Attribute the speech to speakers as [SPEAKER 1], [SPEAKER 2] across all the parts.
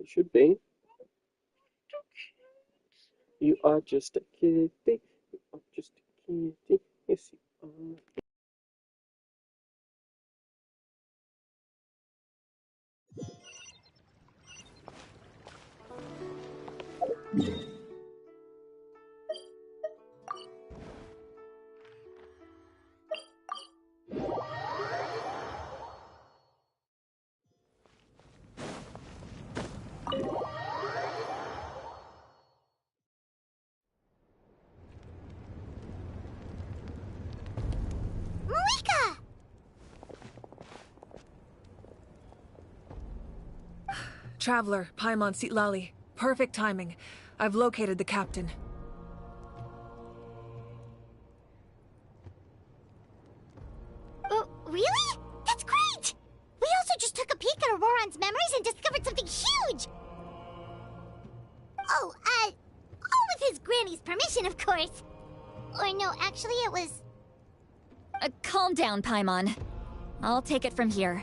[SPEAKER 1] It should be. You are just a kitty. You are just a kitty. Yes, you are.
[SPEAKER 2] Malika!
[SPEAKER 3] Traveler, Paimon Sitlali. Perfect timing. I've located the captain.
[SPEAKER 2] Oh, really? That's great! We also just took a peek at Auroron's memories and discovered something huge! All with his granny's permission, of course. Or no, actually it was...
[SPEAKER 4] Calm down, Paimon. I'll take it from here.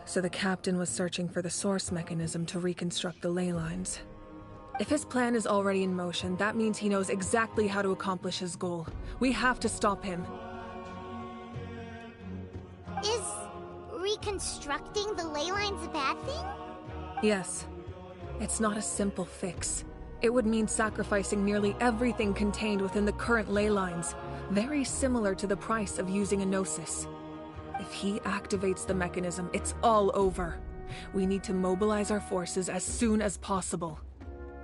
[SPEAKER 3] So the captain was searching for the source mechanism to reconstruct the ley lines. If his plan is already in motion, that means he knows exactly how to accomplish his goal. We have to stop him.
[SPEAKER 2] Is reconstructing the ley lines a bad thing?
[SPEAKER 3] Yes. It's not a simple fix. It would mean sacrificing nearly everything contained within the current ley lines, very similar to the price of using a gnosis. If he activates the mechanism, it's all over. We need to mobilize our forces as soon as possible.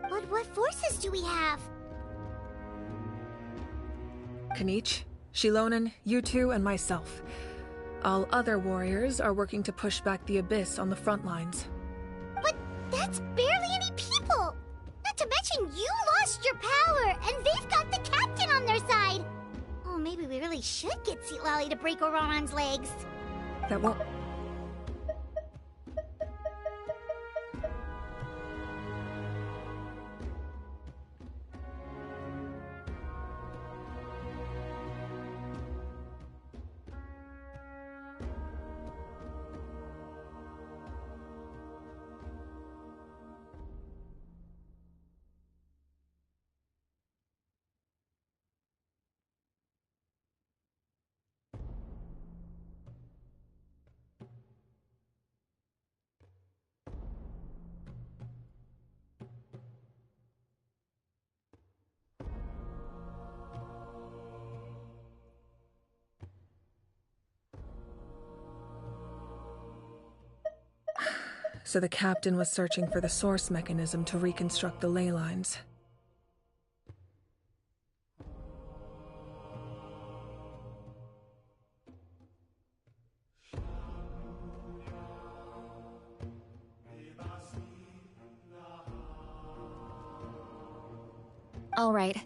[SPEAKER 2] But what forces do we have?
[SPEAKER 3] Kanich, Shilonen, you two, and myself. All other warriors are working to push back the Abyss on the front lines.
[SPEAKER 2] But that's barely any people! Not to mention you lost your power, and they've got the captain on their side! Oh, maybe we really should get Seatlally to break Auroron's legs.
[SPEAKER 3] That won't... So the captain was searching for the source mechanism to reconstruct the ley lines.
[SPEAKER 4] All right.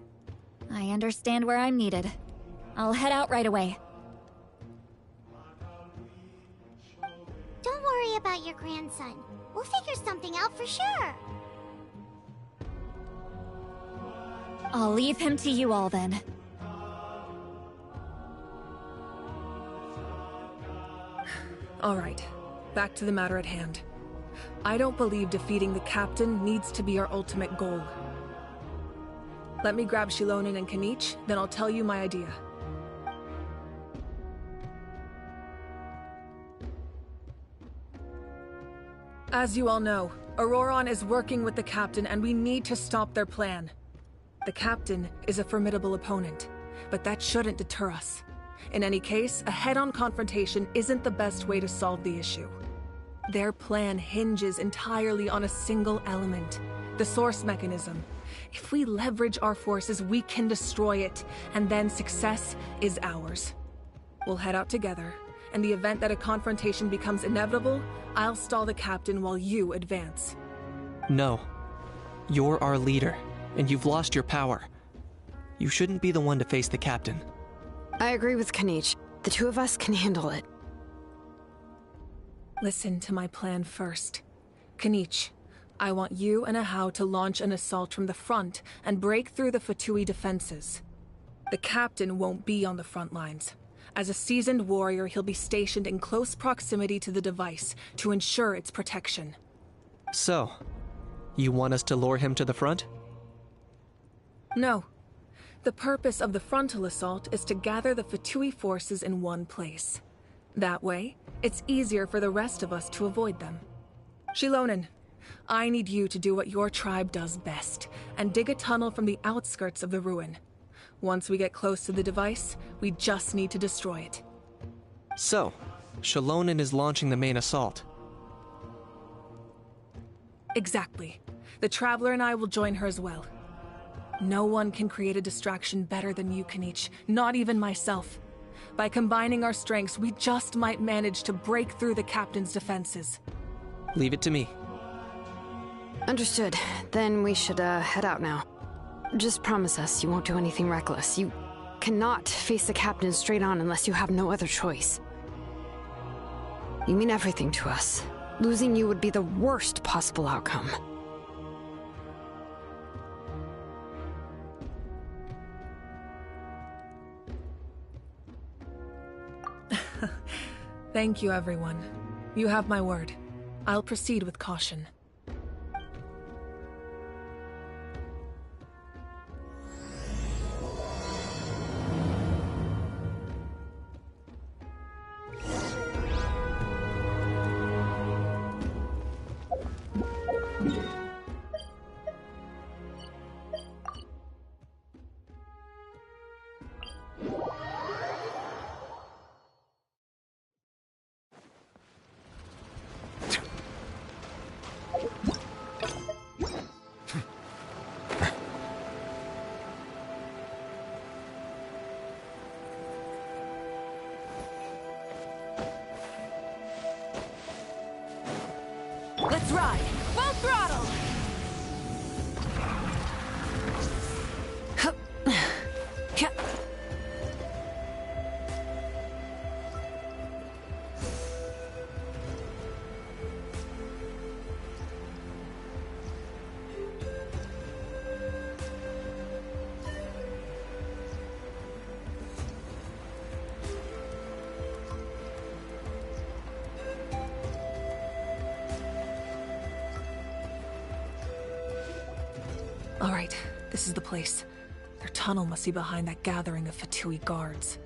[SPEAKER 4] I understand where I'm needed. I'll head out right away.
[SPEAKER 2] Don't worry about your grandson. We'll figure something out for sure.
[SPEAKER 4] I'll leave him to you all then.
[SPEAKER 3] All right, back to the matter at hand. I don't believe defeating the captain needs to be our ultimate goal. Let me grab Shilonen and Kanich, then I'll tell you my idea. As you all know, Auroron is working with the captain and we need to stop their plan. The captain is a formidable opponent, but that shouldn't deter us. In any case, a head-on confrontation isn't the best way to solve the issue. Their plan hinges entirely on a single element, the source mechanism. If we leverage our forces, we can destroy it, and then success is ours. We'll head out together. In the event that a confrontation becomes inevitable, I'll stall the captain while you advance.
[SPEAKER 5] No. You're our leader, and you've lost your power. You shouldn't be the one to face the captain.
[SPEAKER 6] I agree with Kanich. The two of us can handle it.
[SPEAKER 3] Listen to my plan first. Kanich, I want you and Ahau to launch an assault from the front and break through the Fatui defenses. The captain won't be on the front lines. As a seasoned warrior, he'll be stationed in close proximity to the device to ensure its protection.
[SPEAKER 5] So, you want us to lure him to the front?
[SPEAKER 3] No. The purpose of the frontal assault is to gather the Fatui forces in one place. That way, it's easier for the rest of us to avoid them. Shilonen, I need you to do what your tribe does best, and dig a tunnel from the outskirts of the ruin. Once we get close to the device, we just need to destroy it.
[SPEAKER 5] So, Shilonen is launching the main assault.
[SPEAKER 3] Exactly. The Traveler and I will join her as well. No one can create a distraction better than you, Kanich, not even myself. By combining our strengths, we just might manage to break through the Captain's defenses.
[SPEAKER 5] Leave it to me.
[SPEAKER 6] Understood. Then we should, head out now. Just promise us you won't do anything reckless. You cannot face the Captain straight on unless you have no other choice. You mean everything to us. Losing you would be the worst possible outcome.
[SPEAKER 3] Thank you, everyone. You have my word. I'll proceed with caution.
[SPEAKER 4] Let's ride! Full throttle!
[SPEAKER 3] All right, this is the place. Their tunnel must be behind that gathering of Fatui guards.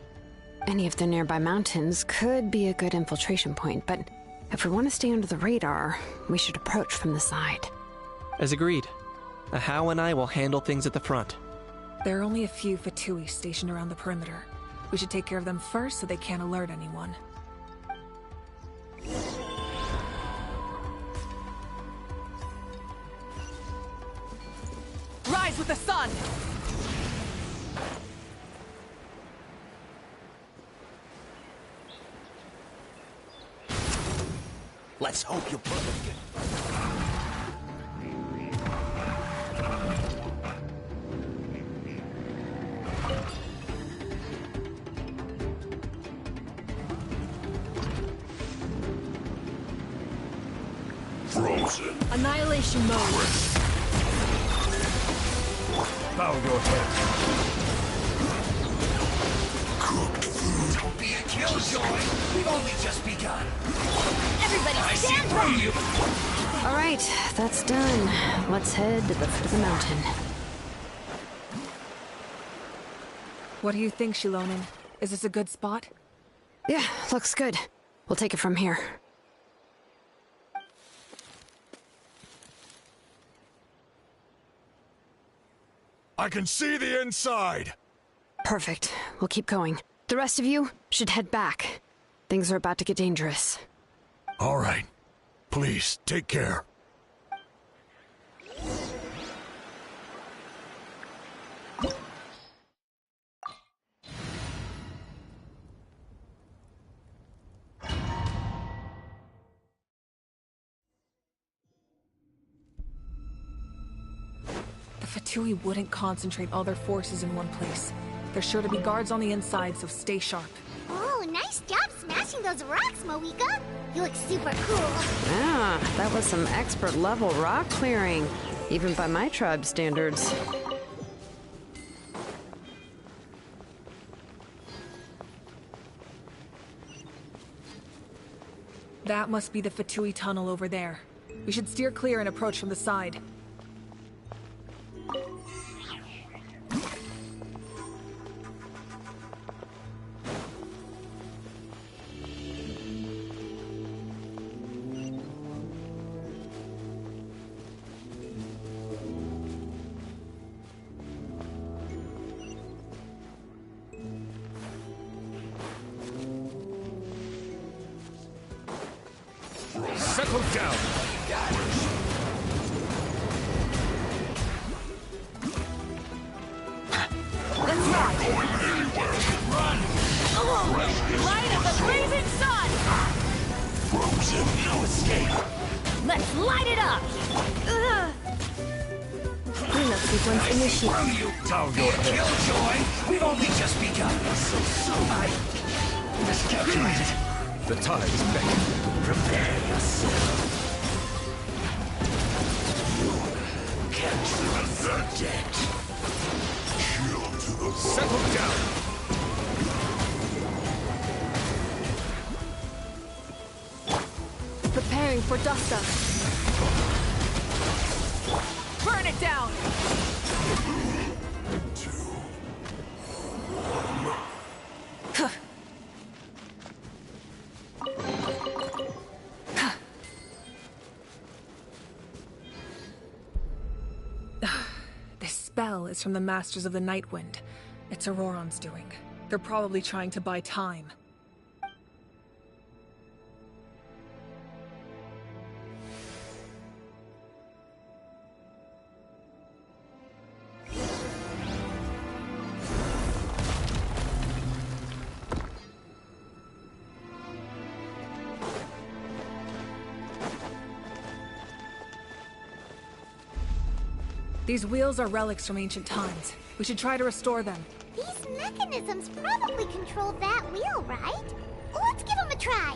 [SPEAKER 6] Any of the nearby mountains could be a good infiltration point, but if we want to stay under the radar, we should approach from the side.
[SPEAKER 5] As agreed. Ahau and I will handle things at the front.
[SPEAKER 3] There are only a few Fatui stationed around the perimeter. We should take care of them first so they can't alert anyone. Rise with the sun!
[SPEAKER 7] Let's hope you're perfect.
[SPEAKER 8] Frozen.
[SPEAKER 3] Annihilation mode.
[SPEAKER 8] Bow your head.
[SPEAKER 7] Cooked food. Don't be a killjoy. We've only just begun.
[SPEAKER 2] Everybody stand back!
[SPEAKER 6] All right, that's done. Let's head to the foot of the mountain.
[SPEAKER 3] What do you think, Shilonen? Is this a good spot?
[SPEAKER 6] Yeah, looks good. We'll take it from here.
[SPEAKER 8] I can see the inside.
[SPEAKER 6] Perfect. We'll keep going. The rest of you should head back. Things are about to get dangerous.
[SPEAKER 8] All right. Please, take care.
[SPEAKER 3] The Fatui wouldn't concentrate all their forces in one place. There's sure to be guards on the inside, so stay sharp.
[SPEAKER 2] Oh, nice job smashing those rocks, Moika. You look super cool.
[SPEAKER 6] Ah, that was some expert level rock clearing, even by my tribe standards.
[SPEAKER 3] That must be the Fatui tunnel over there. We should steer clear and approach from the side.
[SPEAKER 8] Settle down.
[SPEAKER 9] Let's ride! Run! Light of the blazing sun!
[SPEAKER 7] Frozen. No escape.
[SPEAKER 9] Let's light it up!
[SPEAKER 6] Cleanup sequence initiated.
[SPEAKER 7] You down your killjoy. We've only just begun. So soon. I miscalculated.
[SPEAKER 8] The tide's beckoning.
[SPEAKER 7] Prepare yourself. Capture the dead. Chill to the
[SPEAKER 8] Settle down.
[SPEAKER 6] Preparing for dust-up.
[SPEAKER 3] Burn it down! This spell is from the Masters of the Nightwind. It's Auroron's doing. They're probably trying to buy time. These wheels are relics from ancient times. We should try to restore them.
[SPEAKER 2] These mechanisms probably control that wheel, right? Let's give them a try.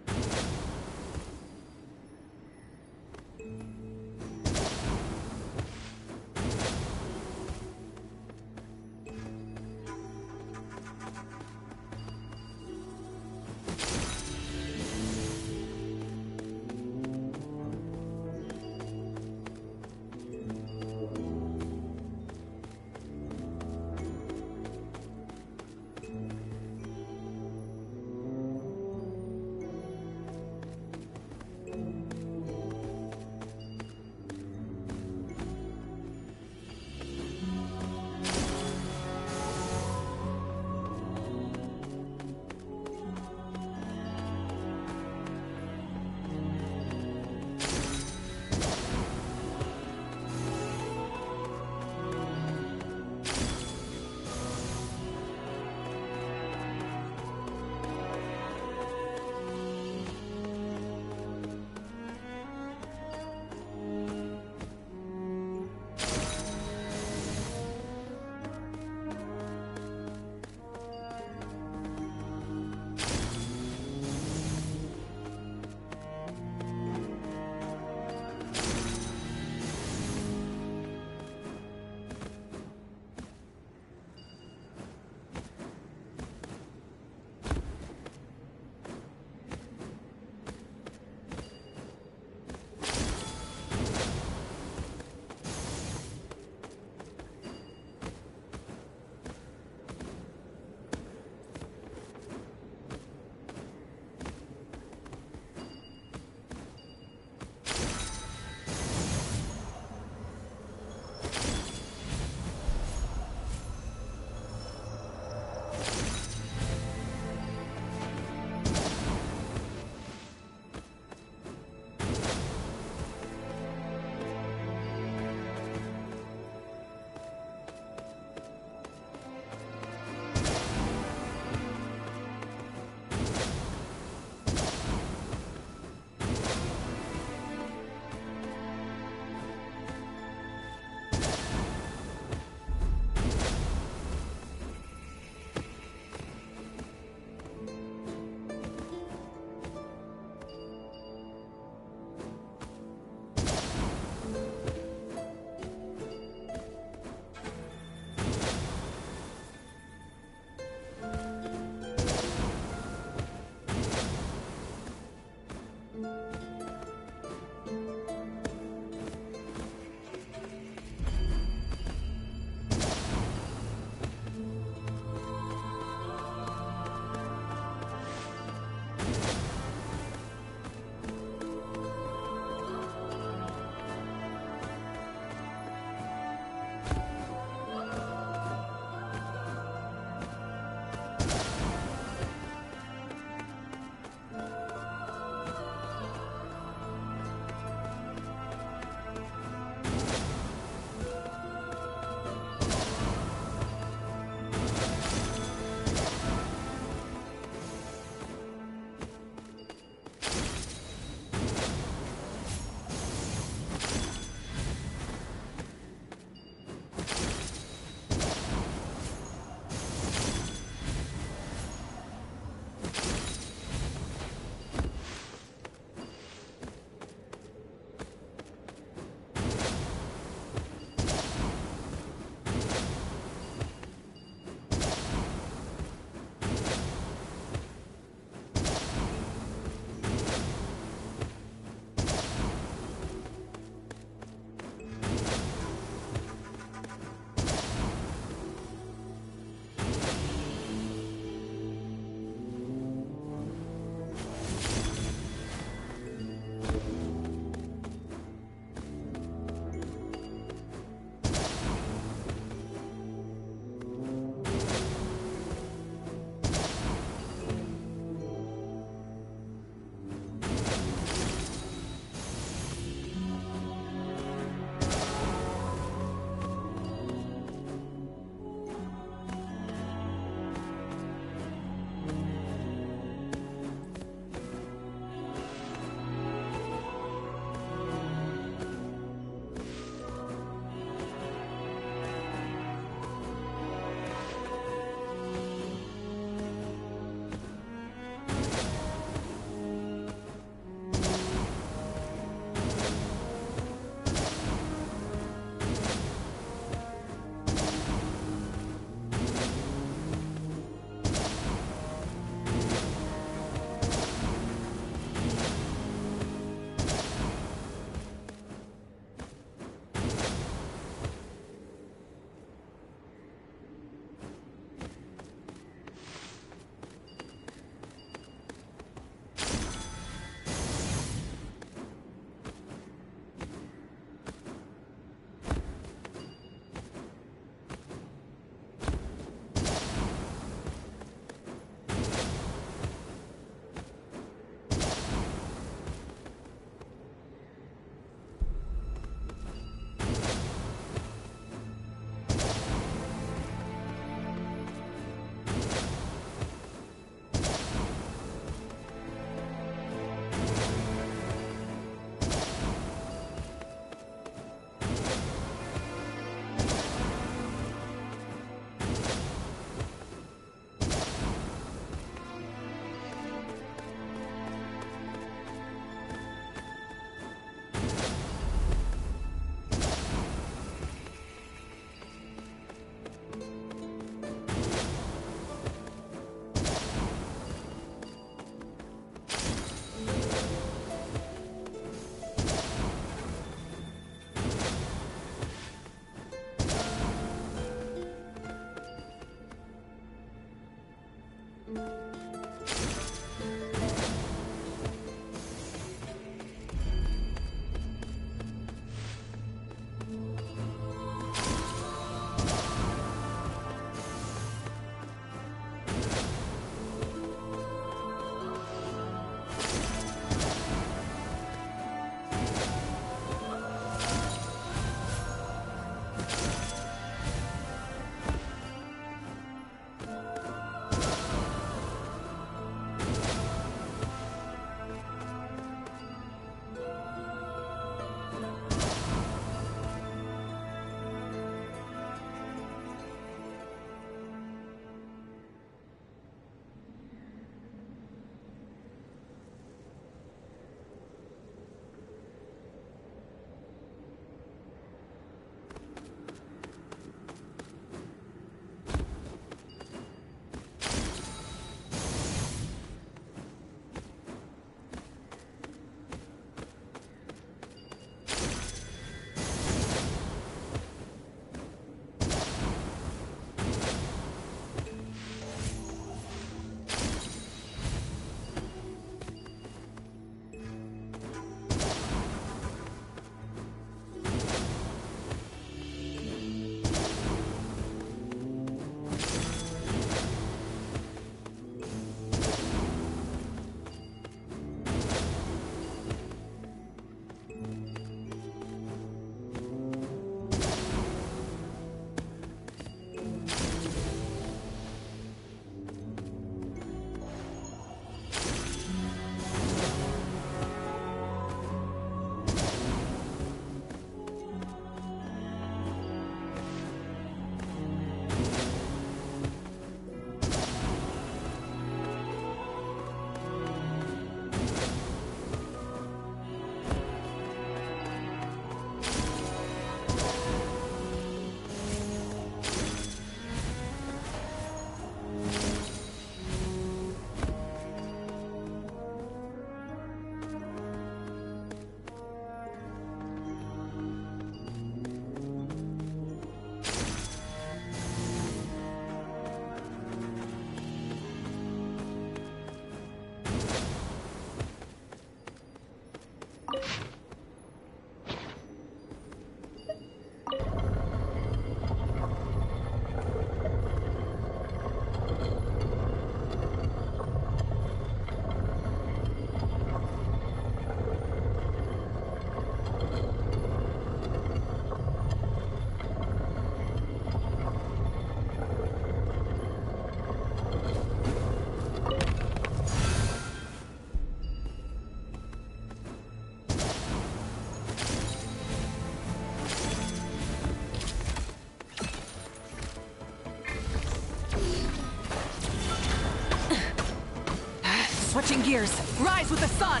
[SPEAKER 3] Switching gears. Rise with the sun!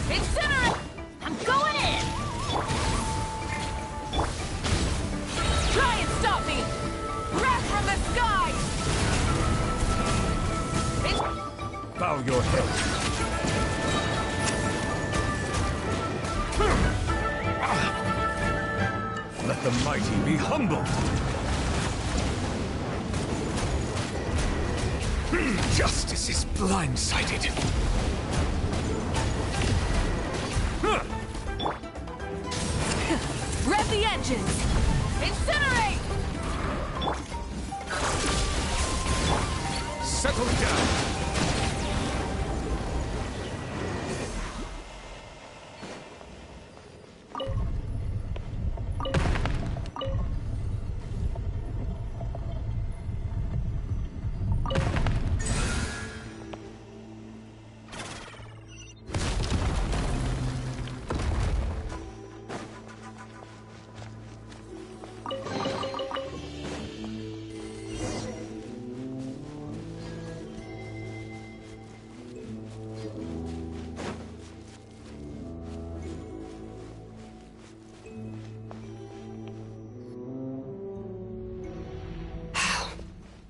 [SPEAKER 9] Incinerate! I'm going in! Try and stop me! Wrath from the sky!
[SPEAKER 8] Bow your head. Let the mighty be humbled. Justice is blindsided.
[SPEAKER 9] Rev the engines! Incinerate!
[SPEAKER 8] Settle down.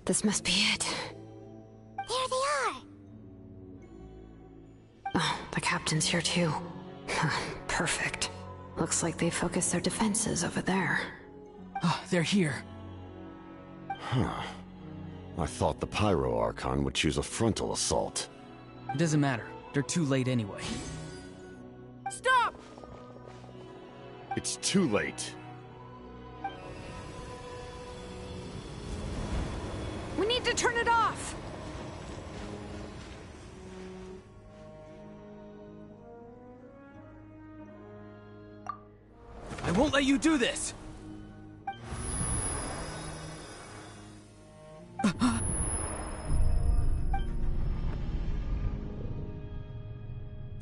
[SPEAKER 6] This must be it.
[SPEAKER 2] There they are.
[SPEAKER 6] Oh, the captain's here too. Perfect. Looks like they focused their defenses over there.
[SPEAKER 10] Ah, they're here.
[SPEAKER 11] Huh. I thought the Pyro Archon would choose a frontal assault.
[SPEAKER 10] It doesn't matter. They're too late anyway.
[SPEAKER 9] Stop!
[SPEAKER 11] It's too late.
[SPEAKER 6] We need to turn it off!
[SPEAKER 10] I won't let you do this!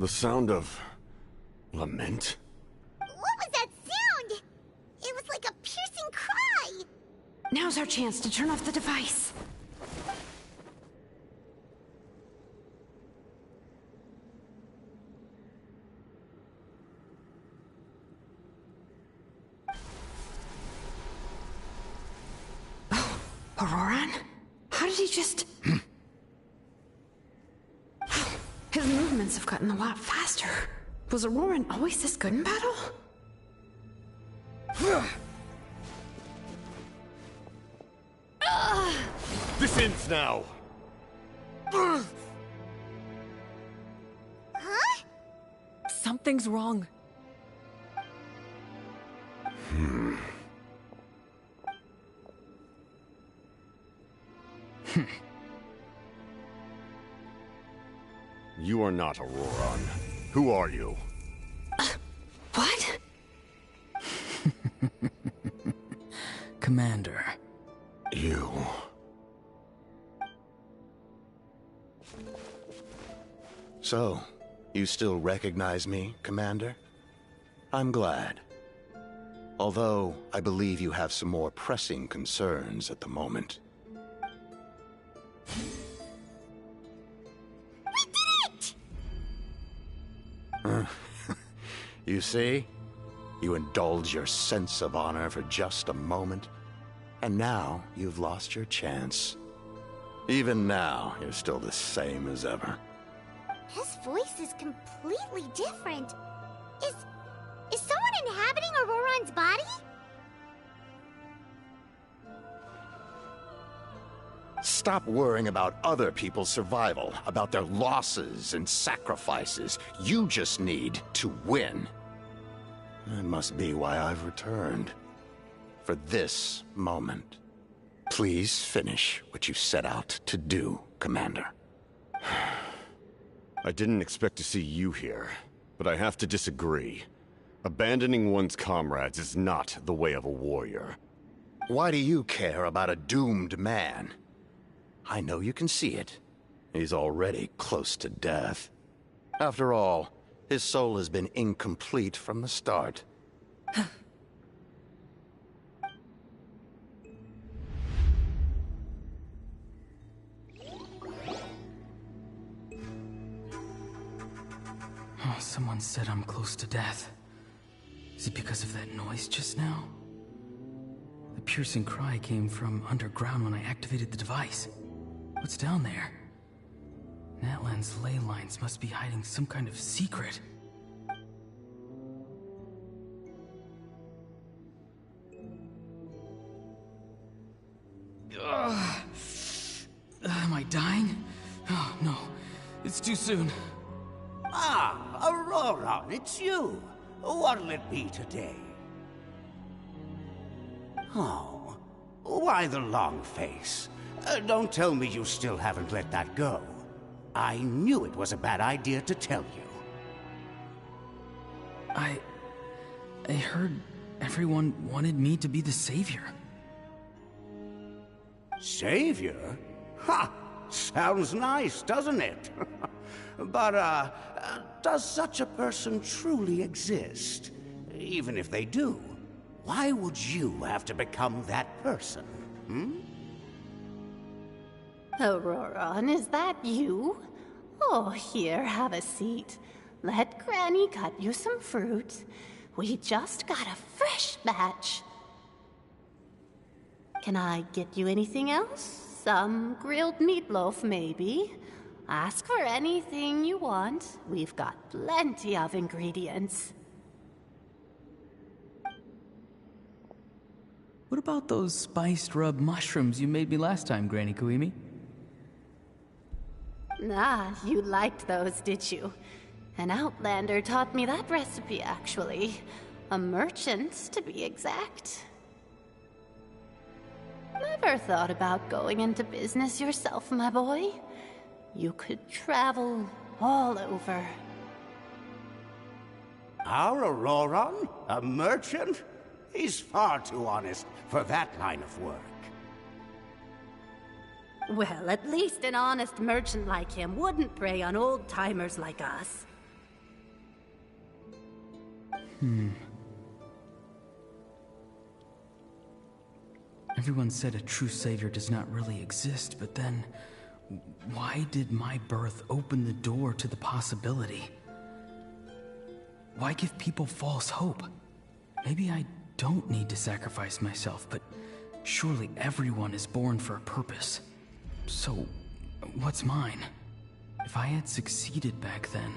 [SPEAKER 11] The sound of... lament?
[SPEAKER 2] What was that sound? It was like a piercing cry.
[SPEAKER 6] Now's our chance to turn off the device. Oh, Auroran? How did he just... His movements have gotten a lot faster. Was Auroran always this good in battle?
[SPEAKER 11] This ends now!
[SPEAKER 2] Huh?
[SPEAKER 3] Something's wrong.
[SPEAKER 11] You are not Auroran. Who are you?
[SPEAKER 6] What?
[SPEAKER 10] Commander.
[SPEAKER 11] You...
[SPEAKER 12] So, you still recognize me, Commander? I'm glad. Although, I believe you have some more pressing concerns at the moment.
[SPEAKER 2] We did it!
[SPEAKER 12] You see? You indulge your sense of honor for just a moment, and now you've lost your chance. Even now, you're still the same as ever.
[SPEAKER 2] His voice is completely different. Is someone inhabiting Auroran's body?
[SPEAKER 12] Stop worrying about other people's survival, about their losses and sacrifices. You just need to win. That must be why I've returned. For this moment. Please finish what you set out to do, Commander.
[SPEAKER 11] I didn't expect to see you here, but I have to disagree. Abandoning one's comrades is not the way of a warrior.
[SPEAKER 12] Why do you care about a doomed man? I know you can see it. He's already close to death. After all, his soul has been incomplete from the start.
[SPEAKER 10] Someone said I'm close to death. Is it because of that noise just now? The piercing cry came from underground when I activated the device. What's down there? Natlan's ley lines must be hiding some kind of secret. Am I dying? Oh, no. It's too soon.
[SPEAKER 7] Ah, Aurora, it's you. What'll it be today? Oh, why the long face? Don't tell me you still haven't let that go. I knew it was a bad idea to tell you.
[SPEAKER 10] I heard everyone wanted me to be the savior.
[SPEAKER 7] Savior? Ha! Sounds nice, doesn't it? But, does such a person truly exist? Even if they do, why would you have to become that person?
[SPEAKER 13] Aurora, is that you? Oh, here, have a seat. Let Granny cut you some fruit. We just got a fresh batch. Can I get you anything else? Some grilled meatloaf, maybe? Ask for anything you want. We've got plenty of ingredients.
[SPEAKER 10] What about those spiced rub mushrooms you made me last time, Granny Koimi?
[SPEAKER 13] Ah, you liked those, did you? An outlander taught me that recipe, actually. A merchant, to be exact. Never thought about going into business yourself, my boy? You could travel all over.
[SPEAKER 7] Our Auroron? A merchant? He's far too honest for that line of work.
[SPEAKER 13] Well, at least an honest merchant like him wouldn't prey on old-timers like us.
[SPEAKER 10] Everyone said a true savior does not really exist, but then why did my birth open the door to the possibility? Why give people false hope? Maybe I don't need to sacrifice myself, but surely everyone is born for a purpose. So, what's mine? If I had succeeded back then,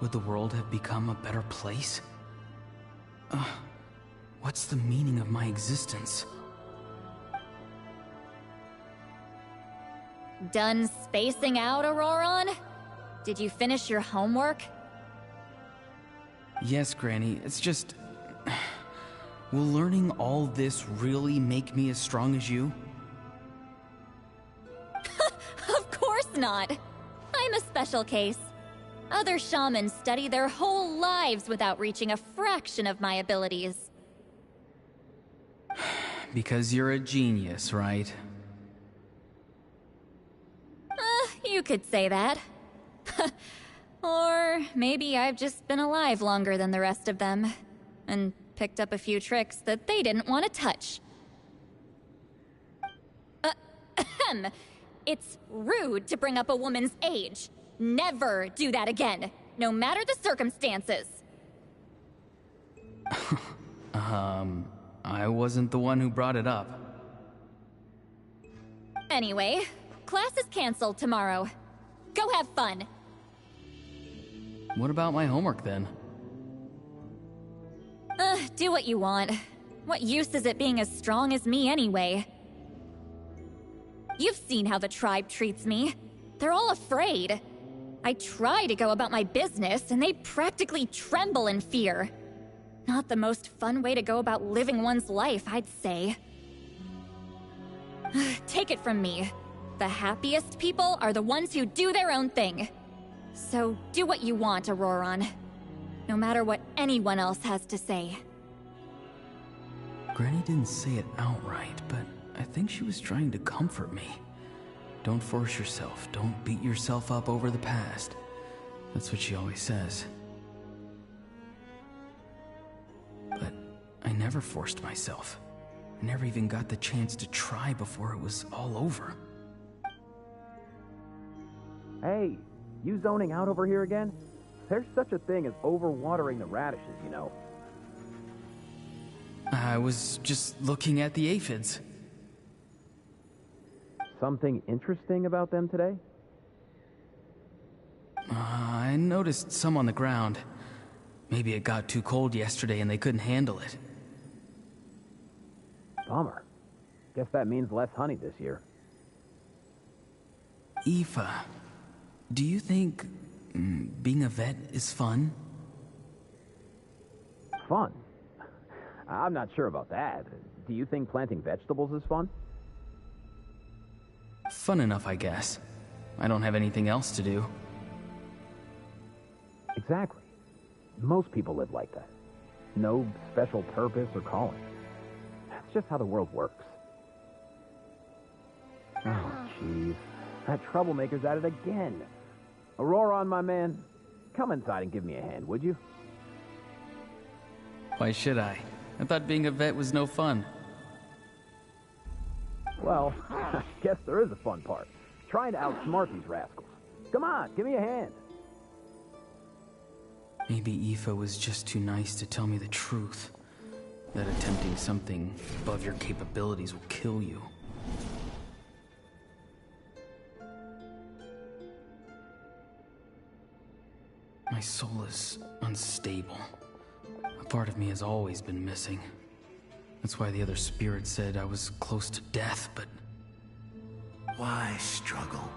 [SPEAKER 10] would the world have become a better place? What's the meaning of my existence?
[SPEAKER 4] Done spacing out, Auroron? Did you finish your homework?
[SPEAKER 10] Yes, Granny, it's just... Will learning all this really make me as strong as you?
[SPEAKER 4] Of course not! I'm a special case. Other shamans study their whole lives without reaching a fraction of my abilities.
[SPEAKER 10] Because you're a genius, right?
[SPEAKER 4] You could say that. Or maybe I've just been alive longer than the rest of them, and picked up a few tricks that they didn't want to touch. It's rude to bring up a woman's age. Never do that again, no matter the circumstances.
[SPEAKER 10] I wasn't the one who brought it up.
[SPEAKER 4] Anyway, class is canceled tomorrow. Go have fun.
[SPEAKER 10] What about my homework then?
[SPEAKER 4] Do what you want. What use is it being as strong as me anyway? You've seen how the tribe treats me. They're all afraid. I try to go about my business, and they practically tremble in fear. Not the most fun way to go about living one's life, I'd say. Take it from me. The happiest people are the ones who do their own thing. So do what you want, Auroron. No matter what anyone else has to say.
[SPEAKER 10] Granny didn't say it outright, but I think she was trying to comfort me. Don't force yourself. Don't beat yourself up over the past. That's what she always says. But I never forced myself. I never even got the chance to try before it was all over.
[SPEAKER 14] Hey, you zoning out over here again? There's such a thing as overwatering the radishes, you know.
[SPEAKER 10] I was just looking at the aphids.
[SPEAKER 14] Something interesting about them today?
[SPEAKER 10] I noticed some on the ground. Maybe it got too cold yesterday and they couldn't handle it.
[SPEAKER 14] Bummer. Guess that means less honey this year.
[SPEAKER 10] Aoife, do you think being a vet is fun?
[SPEAKER 14] Fun? I'm not sure about that. Do you think planting vegetables is fun?
[SPEAKER 10] Fun enough, I guess. I don't have anything else to do.
[SPEAKER 14] Exactly. Most people live like that. No special purpose or calling. That's just how the world works. Oh, jeez. That troublemaker's at it again. Auroron, my man, come inside and give me a hand, would you?
[SPEAKER 10] Why should I? I thought being a vet was no fun.
[SPEAKER 14] Well, I guess there is a fun part. Trying to outsmart these rascals. Come on, give me a hand.
[SPEAKER 10] Maybe Aoife was just too nice to tell me the truth. That attempting something above your capabilities will kill you. My soul is unstable. A part of me has always been missing. That's why the other spirits said I was close to death, but...
[SPEAKER 15] Why struggle?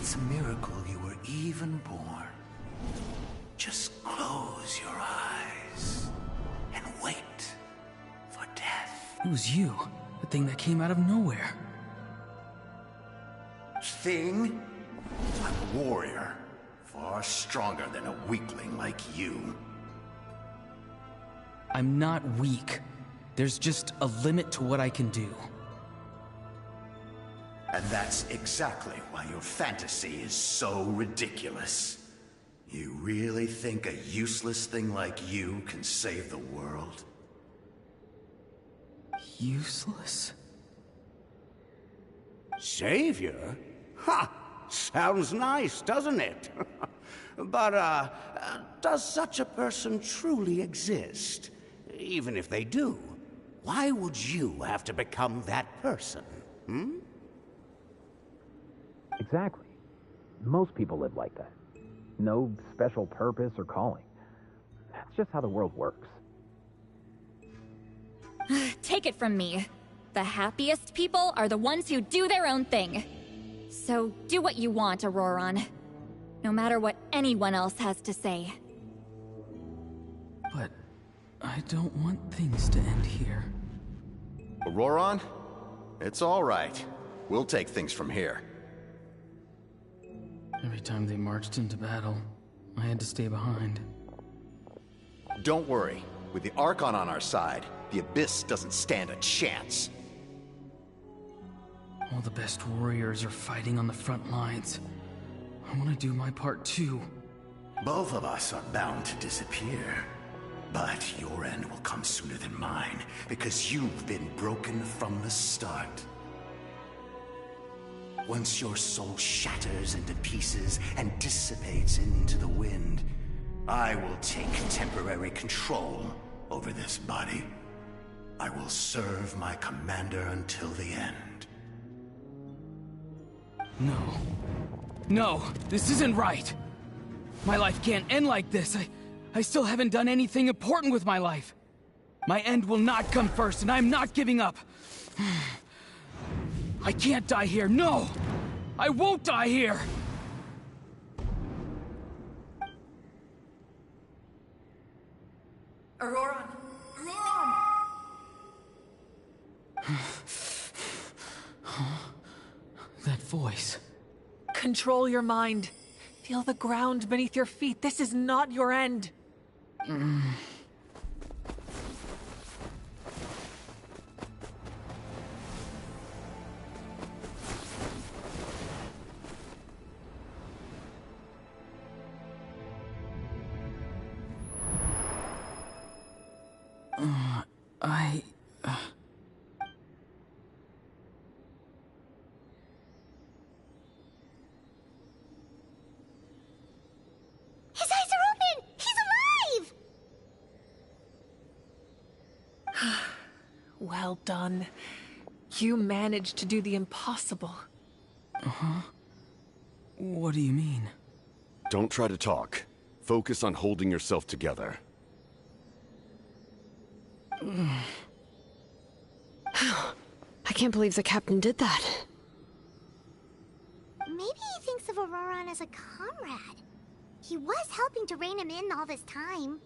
[SPEAKER 15] It's a miracle you were even born. Just close your eyes and wait for death.
[SPEAKER 10] It was you, the thing that came out of nowhere.
[SPEAKER 15] Thing? I'm a warrior, far stronger than a weakling like you.
[SPEAKER 10] I'm not weak. There's just a limit to what I can do.
[SPEAKER 15] And that's exactly why your fantasy is so ridiculous. You really think a useless thing like you can save the world?
[SPEAKER 10] Useless?
[SPEAKER 7] Savior? Ha! Sounds nice, doesn't it? But, does such a person truly exist? Even if they do, why would you have to become that person? Hmm?
[SPEAKER 14] Exactly. Most people live like that. No special purpose or calling. That's just how the world works.
[SPEAKER 4] Take it from me. The happiest people are the ones who do their own thing. So do what you want, Auroron. No matter what anyone else has to say.
[SPEAKER 10] But I don't want things to end here.
[SPEAKER 12] Auroron? It's all right. We'll take things from here.
[SPEAKER 10] Every time they marched into battle, I had to stay behind.
[SPEAKER 12] Don't worry. With the Archon on our side, the Abyss doesn't stand a chance.
[SPEAKER 10] All the best warriors are fighting on the front lines. I want to do my part too.
[SPEAKER 15] Both of us are bound to disappear. But your end will come sooner than mine, because you've been broken from the start. Once your soul shatters into pieces and dissipates into the wind, I will take temporary control over this body. I will serve my commander until the end.
[SPEAKER 10] No. No, this isn't right. My life can't end like this. I still haven't done anything important with my life. My end will not come first, and I'm not giving up. I can't die here, no! I won't die here!
[SPEAKER 3] Auroron! Auroron!
[SPEAKER 10] That voice.
[SPEAKER 3] Control your mind. Feel the ground beneath your feet. This is not your end.
[SPEAKER 2] Is that
[SPEAKER 3] Well done. You managed to do the impossible.
[SPEAKER 10] Uh-huh. What do you mean?
[SPEAKER 11] Don't try to talk. Focus on holding yourself together.
[SPEAKER 6] I can't believe the captain did that.
[SPEAKER 2] Maybe he thinks of Auroran as a comrade. He was helping to rein him in all this time.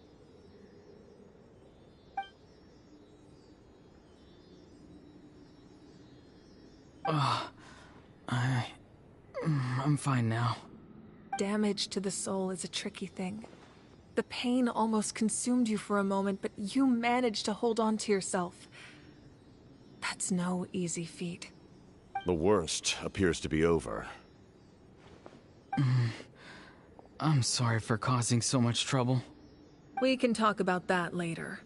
[SPEAKER 10] I'm fine now.
[SPEAKER 3] Damage to the soul is a tricky thing. The pain almost consumed you for a moment, but you managed to hold on to yourself. That's no easy feat.
[SPEAKER 11] The worst appears to be over.
[SPEAKER 10] I'm sorry for causing so much trouble.
[SPEAKER 3] We can talk about that later.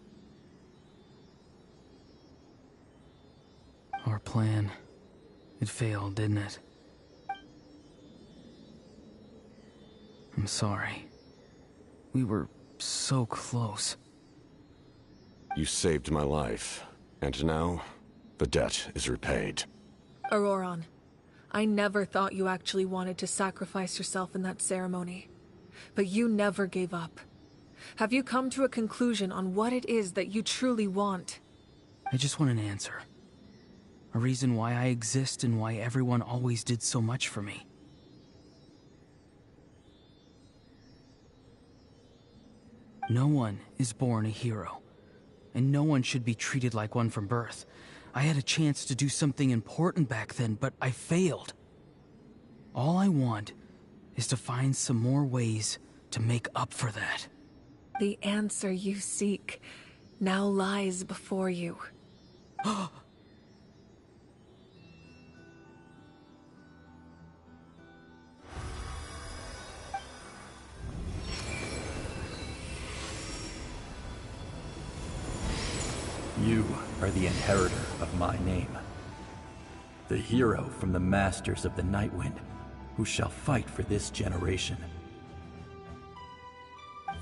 [SPEAKER 10] Our plan. It failed, didn't it? I'm sorry. We were so close.
[SPEAKER 11] You saved my life, and now the debt is repaid.
[SPEAKER 3] Auroran, I never thought you actually wanted to sacrifice yourself in that ceremony. But you never gave up. Have you come to a conclusion on what it is that you truly want?
[SPEAKER 10] I just want an answer. A reason why I exist and why everyone always did so much for me. No one is born a hero, and no one should be treated like one from birth. I had a chance to do something important back then, but I failed. All I want is to find some more ways to make up for that.
[SPEAKER 3] The answer you seek now lies before you.
[SPEAKER 16] You are the inheritor of my name. The hero from the Masters of the Nightwind, who shall fight for this generation.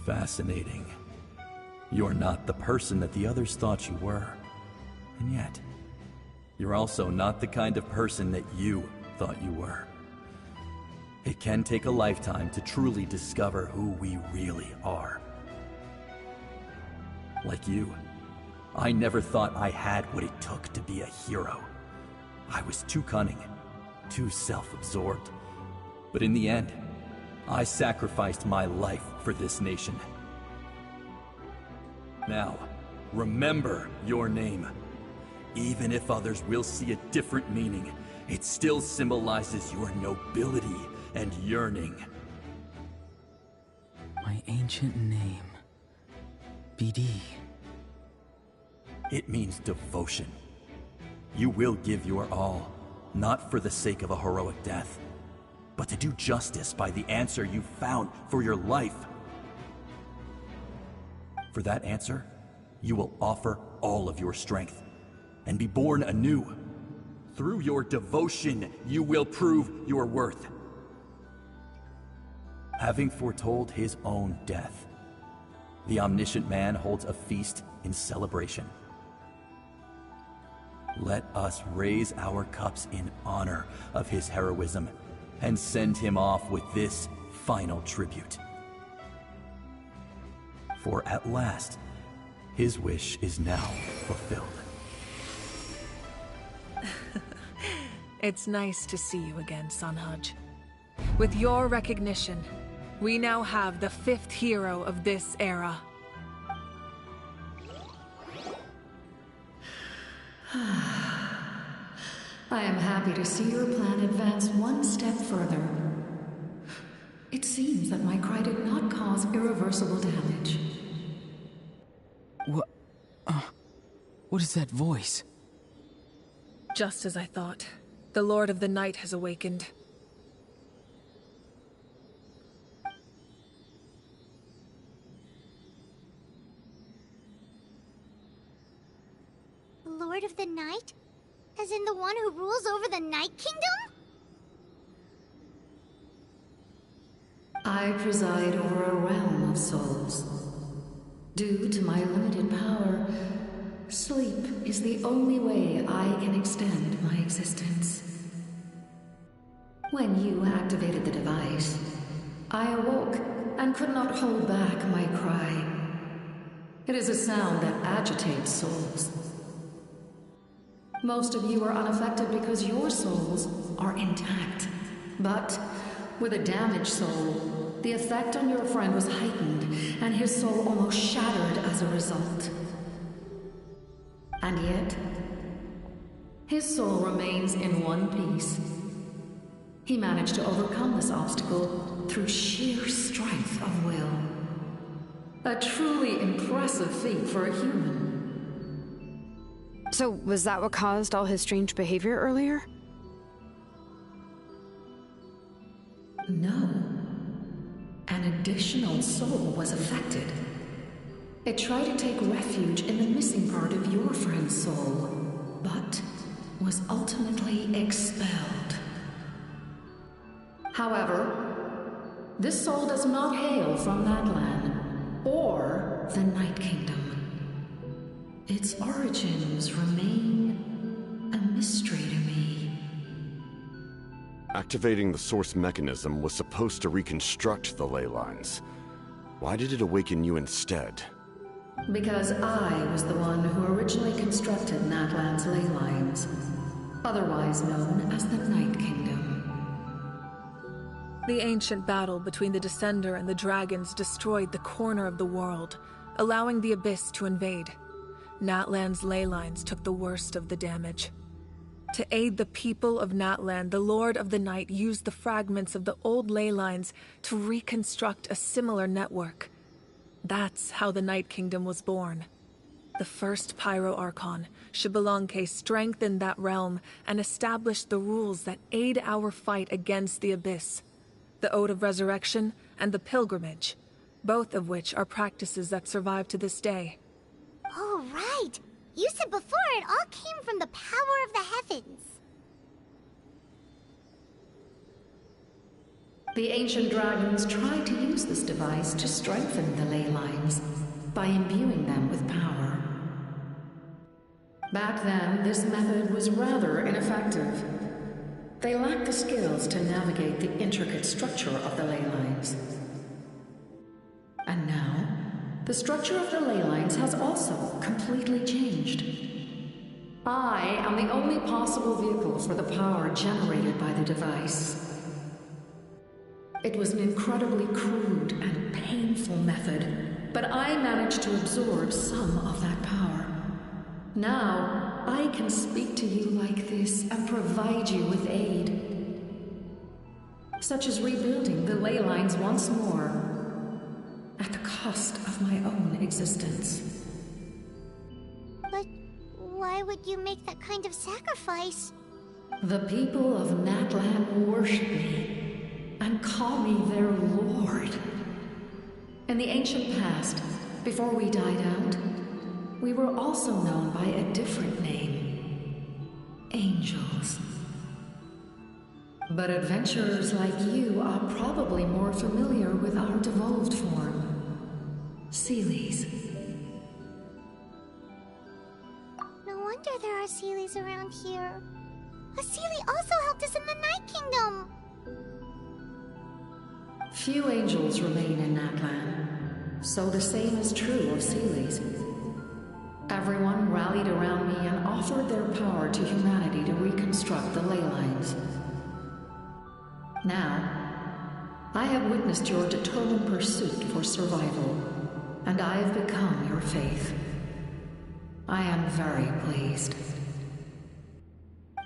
[SPEAKER 16] Fascinating. You're not the person that the others thought you were. And yet, you're also not the kind of person that you thought you were. It can take a lifetime to truly discover who we really are. Like you, I never thought I had what it took to be a hero. I was too cunning, too self-absorbed. But in the end, I sacrificed my life for this nation. Now, remember your name. Even if others will see a different meaning, it still symbolizes your nobility and yearning.
[SPEAKER 10] My ancient name. BD.
[SPEAKER 16] It means devotion. You will give your all, not for the sake of a heroic death, but to do justice by the answer you found for your life. For that answer, you will offer all of your strength and be born anew. Through your devotion, you will prove your worth. Having foretold his own death, the omniscient man holds a feast in celebration. Let us raise our cups in honor of his heroism and send him off with this final tribute. For at last, his wish is now fulfilled.
[SPEAKER 3] It's nice to see you again, Sanhaj. With your recognition, we now have the 5th hero of this era.
[SPEAKER 17] I am happy to see your plan advance one step further. It seems that my cry did not cause irreversible damage.
[SPEAKER 10] What is that voice?
[SPEAKER 3] Just as I thought. The Lord of the Night has awakened.
[SPEAKER 2] The Lord of the Night? As in the one who rules over the Night Kingdom?
[SPEAKER 17] I preside over a realm of souls. Due to my limited power, Sleep is the only way I can extend my existence. When you activated the device, I awoke and could not hold back my cry. It is a sound that agitates souls. Most of you are unaffected because your souls are intact. But with a damaged soul, the effect on your friend was heightened, and his soul almost shattered as a result. And yet, his soul remains in one piece. He managed to overcome this obstacle through sheer strength of will. A truly impressive feat for a human.
[SPEAKER 6] So, was that what caused all his strange behavior earlier?
[SPEAKER 17] No. An additional soul was affected. It tried to take refuge in the missing part of your friend's soul, but was ultimately expelled. However, this soul does not hail from that land or the Night Kingdom. Its origins remain a mystery to me.
[SPEAKER 11] Activating the source mechanism was supposed to reconstruct the ley lines. Why did it awaken you instead?
[SPEAKER 17] Because I was the one who originally constructed Natlan's ley lines, otherwise known as the Night Kingdom.
[SPEAKER 3] The ancient battle between the Descender and the dragons destroyed the corner of the world, allowing the Abyss to invade. Natlan's ley lines took the worst of the damage. To aid the people of Natlan, the Lord of the Night used the fragments of the old ley lines to reconstruct a similar network. That's how the Night Kingdom was born. The first Pyro Archon, Xbalanque, strengthened that realm and established the rules that aid our fight against the Abyss. The Ode of Resurrection and the Pilgrimage, both of which are practices that survive to this day.
[SPEAKER 2] Oh, right! You said before it all came from the power of the heavens.
[SPEAKER 17] The ancient dragons tried to use this device to strengthen the ley lines by imbuing them with power. Back then, this method was rather ineffective. They lacked the skills to navigate the intricate structure of the ley lines. And now, the structure of the ley lines has also completely changed. I am the only possible vehicle for the power generated by the device. It was an incredibly crude and painful method, but I managed to absorb some of that power. Now, I can speak to you like this and provide you with aid, such as rebuilding the ley lines once more, at the cost of my own existence.
[SPEAKER 2] But why would you make that kind of sacrifice?
[SPEAKER 17] The people of Natlan worship me and call me their lord. In the ancient past, before we died out, we were also known by a different name: angels. But adventurers like you are probably more familiar with our devolved form, Seelies.
[SPEAKER 2] No wonder there are Seelies around here. A Seelie also helped us in the Night Kingdom.
[SPEAKER 17] Few angels remain in Natlan, so the same is true of Seelies. Everyone rallied around me and offered their power to humanity to reconstruct the ley lines. Now, I have witnessed your determined pursuit for survival, and I have become your faith. I am very pleased.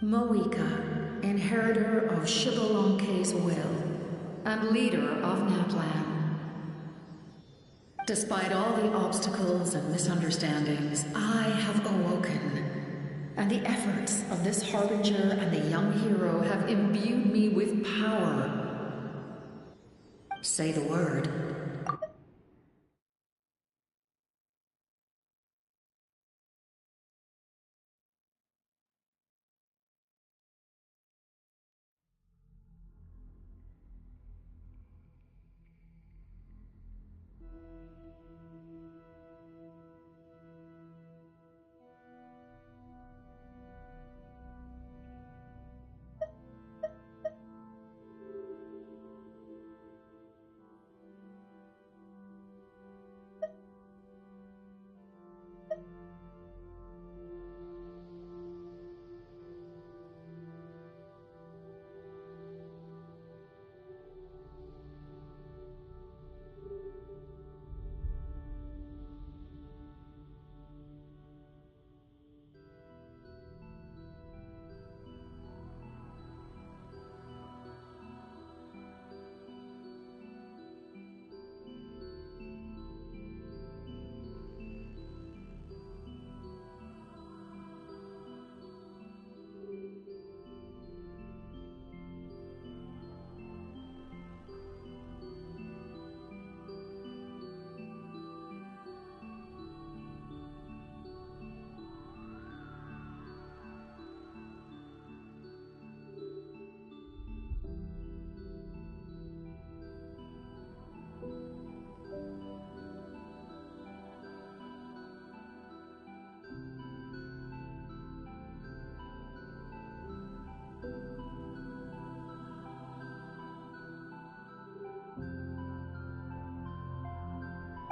[SPEAKER 17] Moika, inheritor of Xbalanque's will, and leader of Natlan. Despite all the obstacles and misunderstandings, I have awoken, and the efforts of this Harbinger and the young hero have imbued me with power. Say the word.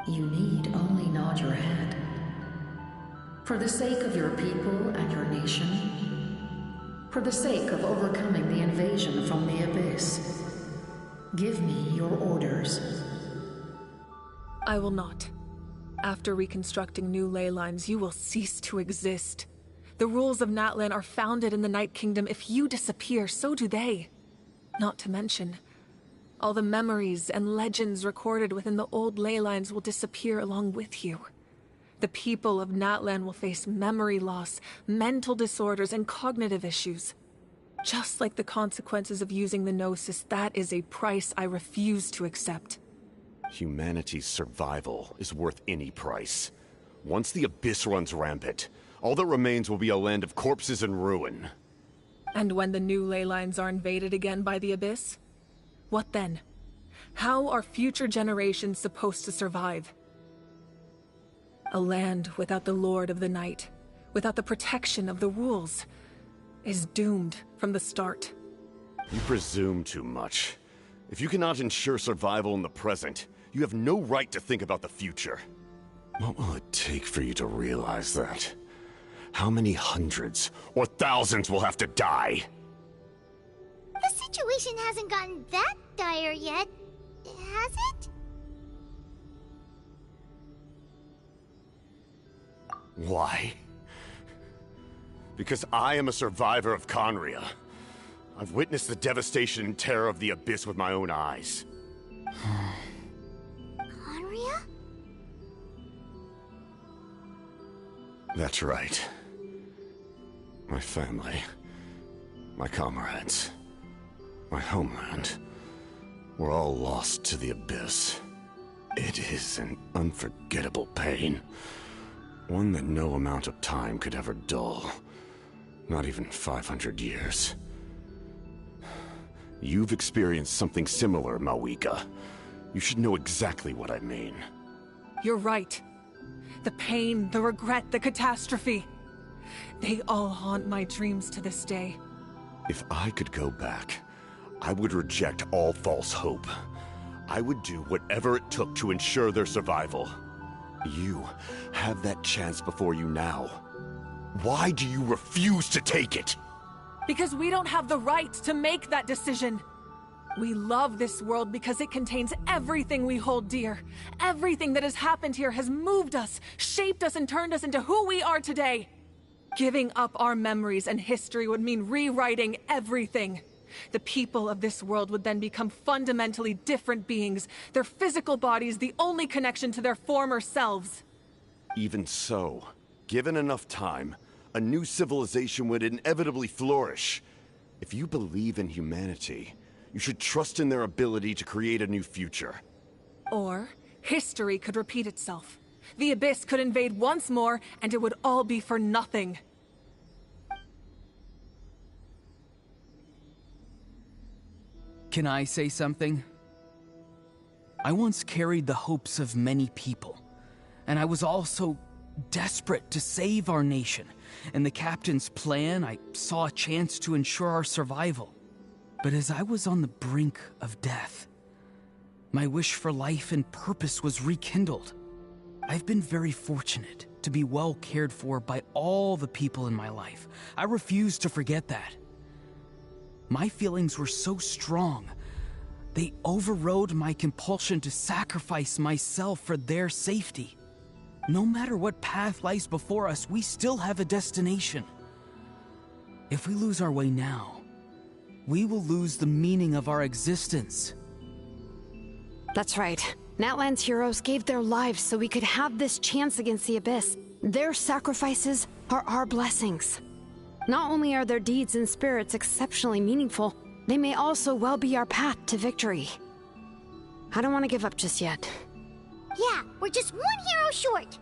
[SPEAKER 17] You need only nod your head. For the sake of your people and your nation, for the sake of overcoming the invasion from the Abyss, give me your orders.
[SPEAKER 3] I will not. After reconstructing new ley lines, you will cease to exist. The rules of Natlan are founded in the Night Kingdom. If you disappear, so do they. Not to mention, all the memories and legends recorded within the old ley lines will disappear along with you. The people of Natlan will face memory loss, mental disorders, and cognitive issues. Just like the consequences of using the Gnosis, that is a price I refuse to accept.
[SPEAKER 11] Humanity's survival is worth any price. Once the Abyss runs rampant, all that remains will be a land of corpses and ruin.
[SPEAKER 3] And when the new ley lines are invaded again by the Abyss? What then? How are future generations supposed to survive? A land without the Lord of the Night, without the protection of the rules, is doomed from the start.
[SPEAKER 11] You presume too much. If you cannot ensure survival in the present, you have no right to think about the future. What will it take for you to realize that? How many hundreds or thousands will have to die?
[SPEAKER 2] The situation hasn't gotten that dire yet, has it?
[SPEAKER 11] Why? Because I am a survivor of Conria. I've witnessed the devastation and terror of the Abyss with my own eyes.
[SPEAKER 2] Conria?
[SPEAKER 11] That's right. My family, my comrades, my homeland, were all lost to the Abyss. It is an unforgettable pain. One that no amount of time could ever dull. Not even 500 years. You've experienced something similar, Mawika. You should know exactly what I mean.
[SPEAKER 3] You're right. The pain, the regret, the catastrophe. They all haunt my dreams to this day.
[SPEAKER 11] If I could go back, I would reject all false hope. I would do whatever it took to ensure their survival. You have that chance before you now. Why do you refuse to take it?
[SPEAKER 3] Because we don't have the right to make that decision. We love this world because it contains everything we hold dear. Everything that has happened here has moved us, shaped us, and turned us into who we are today. Giving up our memories and history would mean rewriting everything. The people of this world would then become fundamentally different beings, their physical bodies the only connection to their former selves.
[SPEAKER 11] Even so, given enough time, a new civilization would inevitably flourish. If you believe in humanity, you should trust in their ability to create a new future.
[SPEAKER 3] Or, history could repeat itself. The Abyss could invade once more, and it would all be for nothing.
[SPEAKER 10] Can I say something? I once carried the hopes of many people, and I was also desperate to save our nation. In the Captain's plan, I saw a chance to ensure our survival. But as I was on the brink of death, my wish for life and purpose was rekindled. I've been very fortunate to be well cared for by all the people in my life. I refuse to forget that. My feelings were so strong. They overrode my compulsion to sacrifice myself for their safety. No matter what path lies before us, we still have a destination. If we lose our way now, we will lose the meaning of our existence.
[SPEAKER 6] That's right. Natlan's heroes gave their lives so we could have this chance against the Abyss. Their sacrifices are our blessings. Not only are their deeds and spirits exceptionally meaningful, they may also well be our path to victory. I don't want to give up just yet.
[SPEAKER 2] Yeah, we're just one hero short.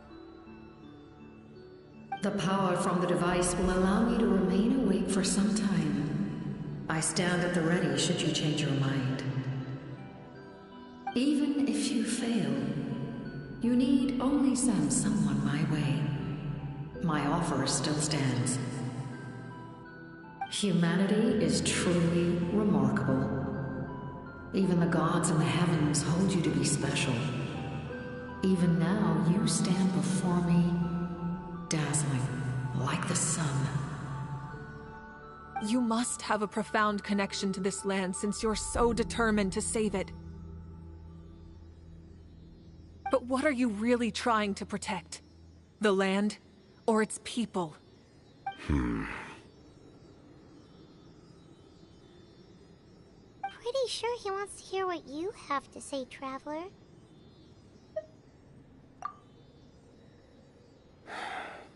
[SPEAKER 17] The power from the device will allow me to remain awake for some time. I stand at the ready should you change your mind. Even if you fail, you need only send someone my way. My offer still stands. Humanity is truly remarkable. Even the gods in the heavens hold you to be special. Even now, you stand before me, dazzling like the sun.
[SPEAKER 3] You must have a profound connection to this land since you're so determined to save it. But what are you really trying to protect? The land or its people?
[SPEAKER 2] Pretty sure he wants to hear what you have to say, Traveler.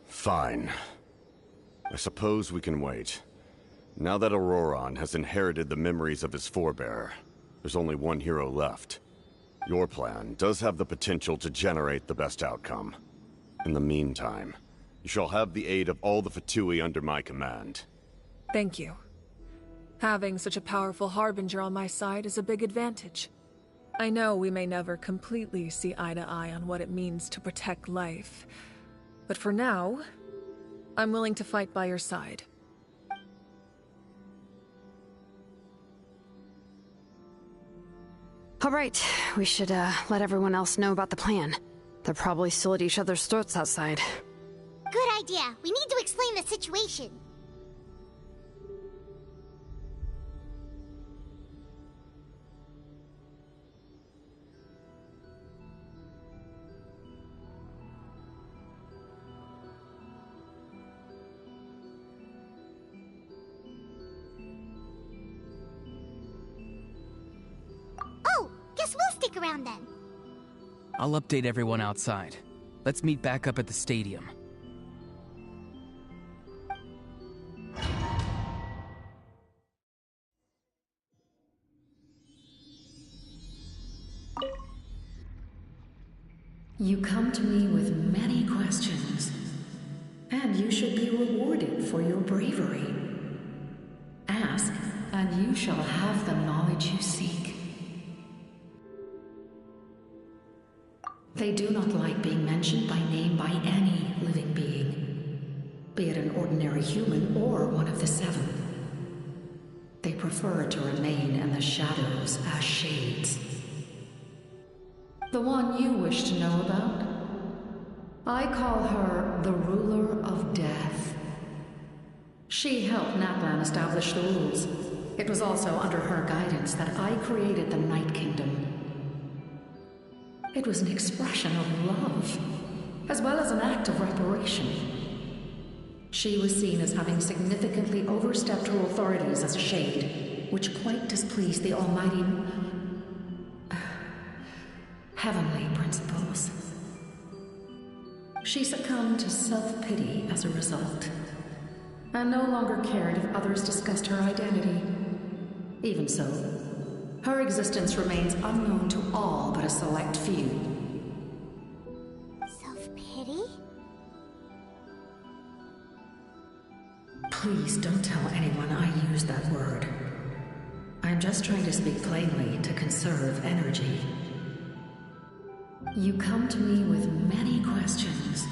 [SPEAKER 11] Fine. I suppose we can wait. Now that Auroron has inherited the memories of his forebear, there's only one hero left. Your plan does have the potential to generate the best outcome. In the meantime, you shall have the aid of all the Fatui under my command.
[SPEAKER 3] Thank you. Having such a powerful harbinger on my side is a big advantage. I know we may never completely see eye to eye on what it means to protect life, but for now, I'm willing to fight by your side.
[SPEAKER 6] All right, we should let everyone else know about the plan. They're probably still at each other's throats outside.
[SPEAKER 2] Good idea. We need to explain the situation. Oh, guess we'll stick around then.
[SPEAKER 10] I'll update everyone outside. Let's meet back up at the stadium.
[SPEAKER 17] You come to me with many questions, and you should be rewarded for your bravery. Ask, and you shall have the knowledge you seek. They do not like being mentioned by name by any living being, be it an ordinary human or one of the seven. They prefer to remain in the shadows as shades. The one you wish to know about? I call her the Ruler of Death. She helped Natlan establish the rules. It was also under her guidance that I created the Night Kingdom. It was an expression of love, as well as an act of reparation. She was seen as having significantly overstepped her authorities as a shade, which quite displeased the almighty heavenly principles. She succumbed to self-pity as a result, and no longer cared if others discussed her identity. Even so, her existence remains unknown to all but a select few.
[SPEAKER 2] Self-pity?
[SPEAKER 17] Please don't tell anyone I used that word. I'm just trying to speak plainly to conserve energy. You come to me with many questions,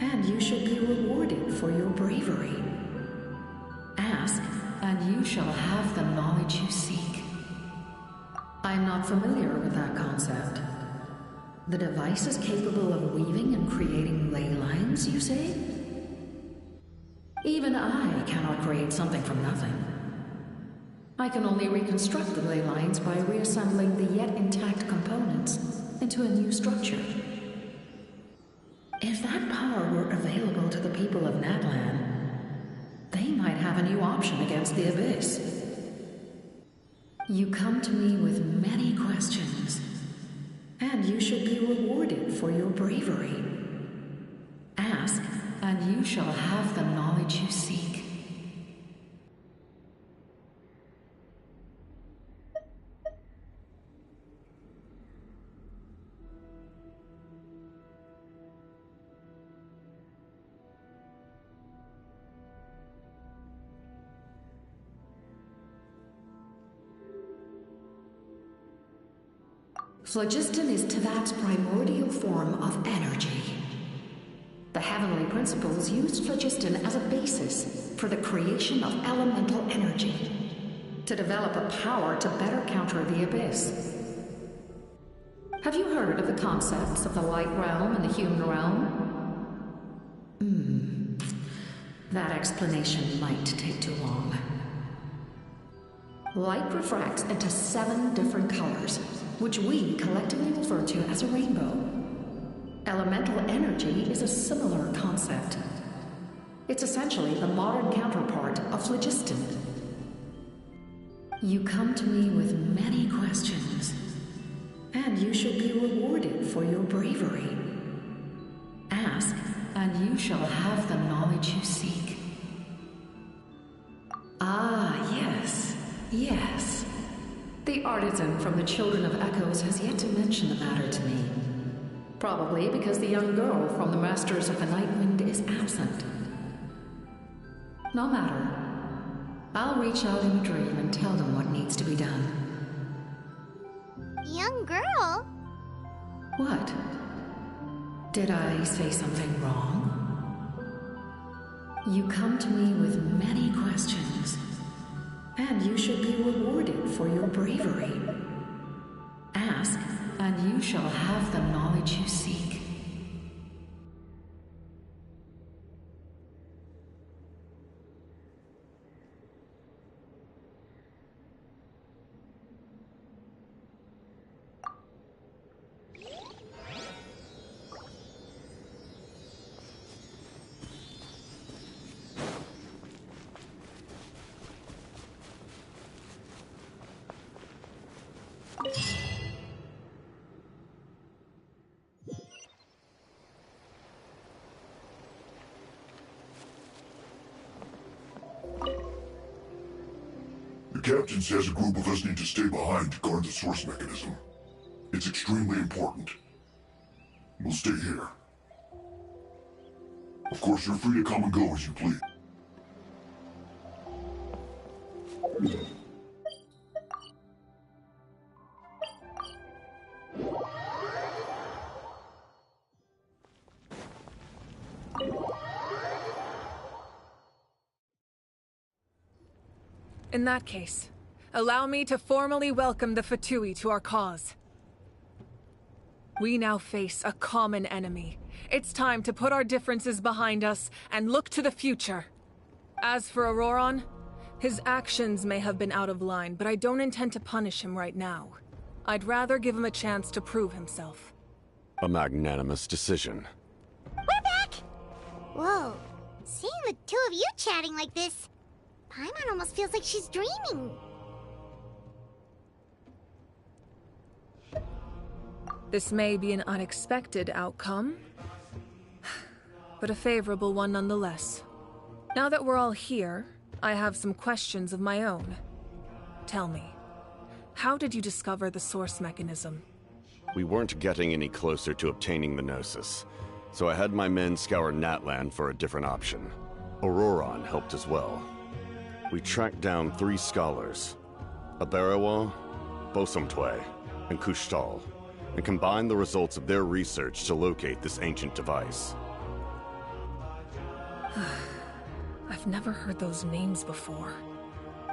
[SPEAKER 17] and you should be rewarded for your bravery. Ask, and you shall have the knowledge you seek. I'm not familiar with that concept. The device is capable of weaving and creating ley lines, you say? Even I cannot create something from nothing. I can only reconstruct the ley lines by reassembling the yet intact components into a new structure. If that power were available to the people of Natlan, they might have a new option against the Abyss. You come to me with many questions, and you should be rewarded for your bravery. Ask, and you shall have the knowledge you seek. Phlogiston is Tevat's primordial form of energy. The heavenly principles used phlogiston as a basis for the creation of elemental energy, to develop a power to better counter the Abyss. Have you heard of the concepts of the light realm and the human realm? That explanation might take too long. Light refracts into 7 different colors, which we collectively refer to as a rainbow. Elemental energy is a similar concept. It's essentially the modern counterpart of phlogiston. You come to me with many questions, and you shall be rewarded for your bravery. Ask, and you shall have the knowledge you seek. Ah, yes, yes. The artisan from the Children of Echoes has yet to mention the matter to me. Probably because the young girl from the Masters of the Night Wind is absent. No matter. I'll reach out in a dream and tell them what needs to be done.
[SPEAKER 2] Young girl?
[SPEAKER 17] What? Did I say something wrong? You come to me with many questions, and you should be rewarded for your bravery. Ask, and you shall have the knowledge you seek.
[SPEAKER 8] The captain says a group of us need to stay behind to guard the source mechanism. It's extremely important. We'll stay here. Of course, you're free to come and go as you please.
[SPEAKER 3] In that case, allow me to formally welcome the Fatui to our cause. We now face a common enemy. It's time to put our differences behind us and look to the future. As for Auroron, his actions may have been out of line, but I don't intend to punish him right now. I'd rather give him a chance to prove himself.
[SPEAKER 11] A magnanimous decision.
[SPEAKER 2] We're back! Whoa, seeing the two of you chatting like this, Paimon almost feels like she's dreaming.
[SPEAKER 3] This may be an unexpected outcome, but a favorable one nonetheless. Now that we're all here, I have some questions of my own. Tell me, how did you discover the source mechanism?
[SPEAKER 11] We weren't getting any closer to obtaining the Gnosis, so I had my men scour Natlan for a different option. Auroron helped as well. We tracked down 3 scholars, Aberawa, Bosamtwe, and Kushtal, and combined the results of their research to locate this ancient device.
[SPEAKER 3] I've never heard those names before.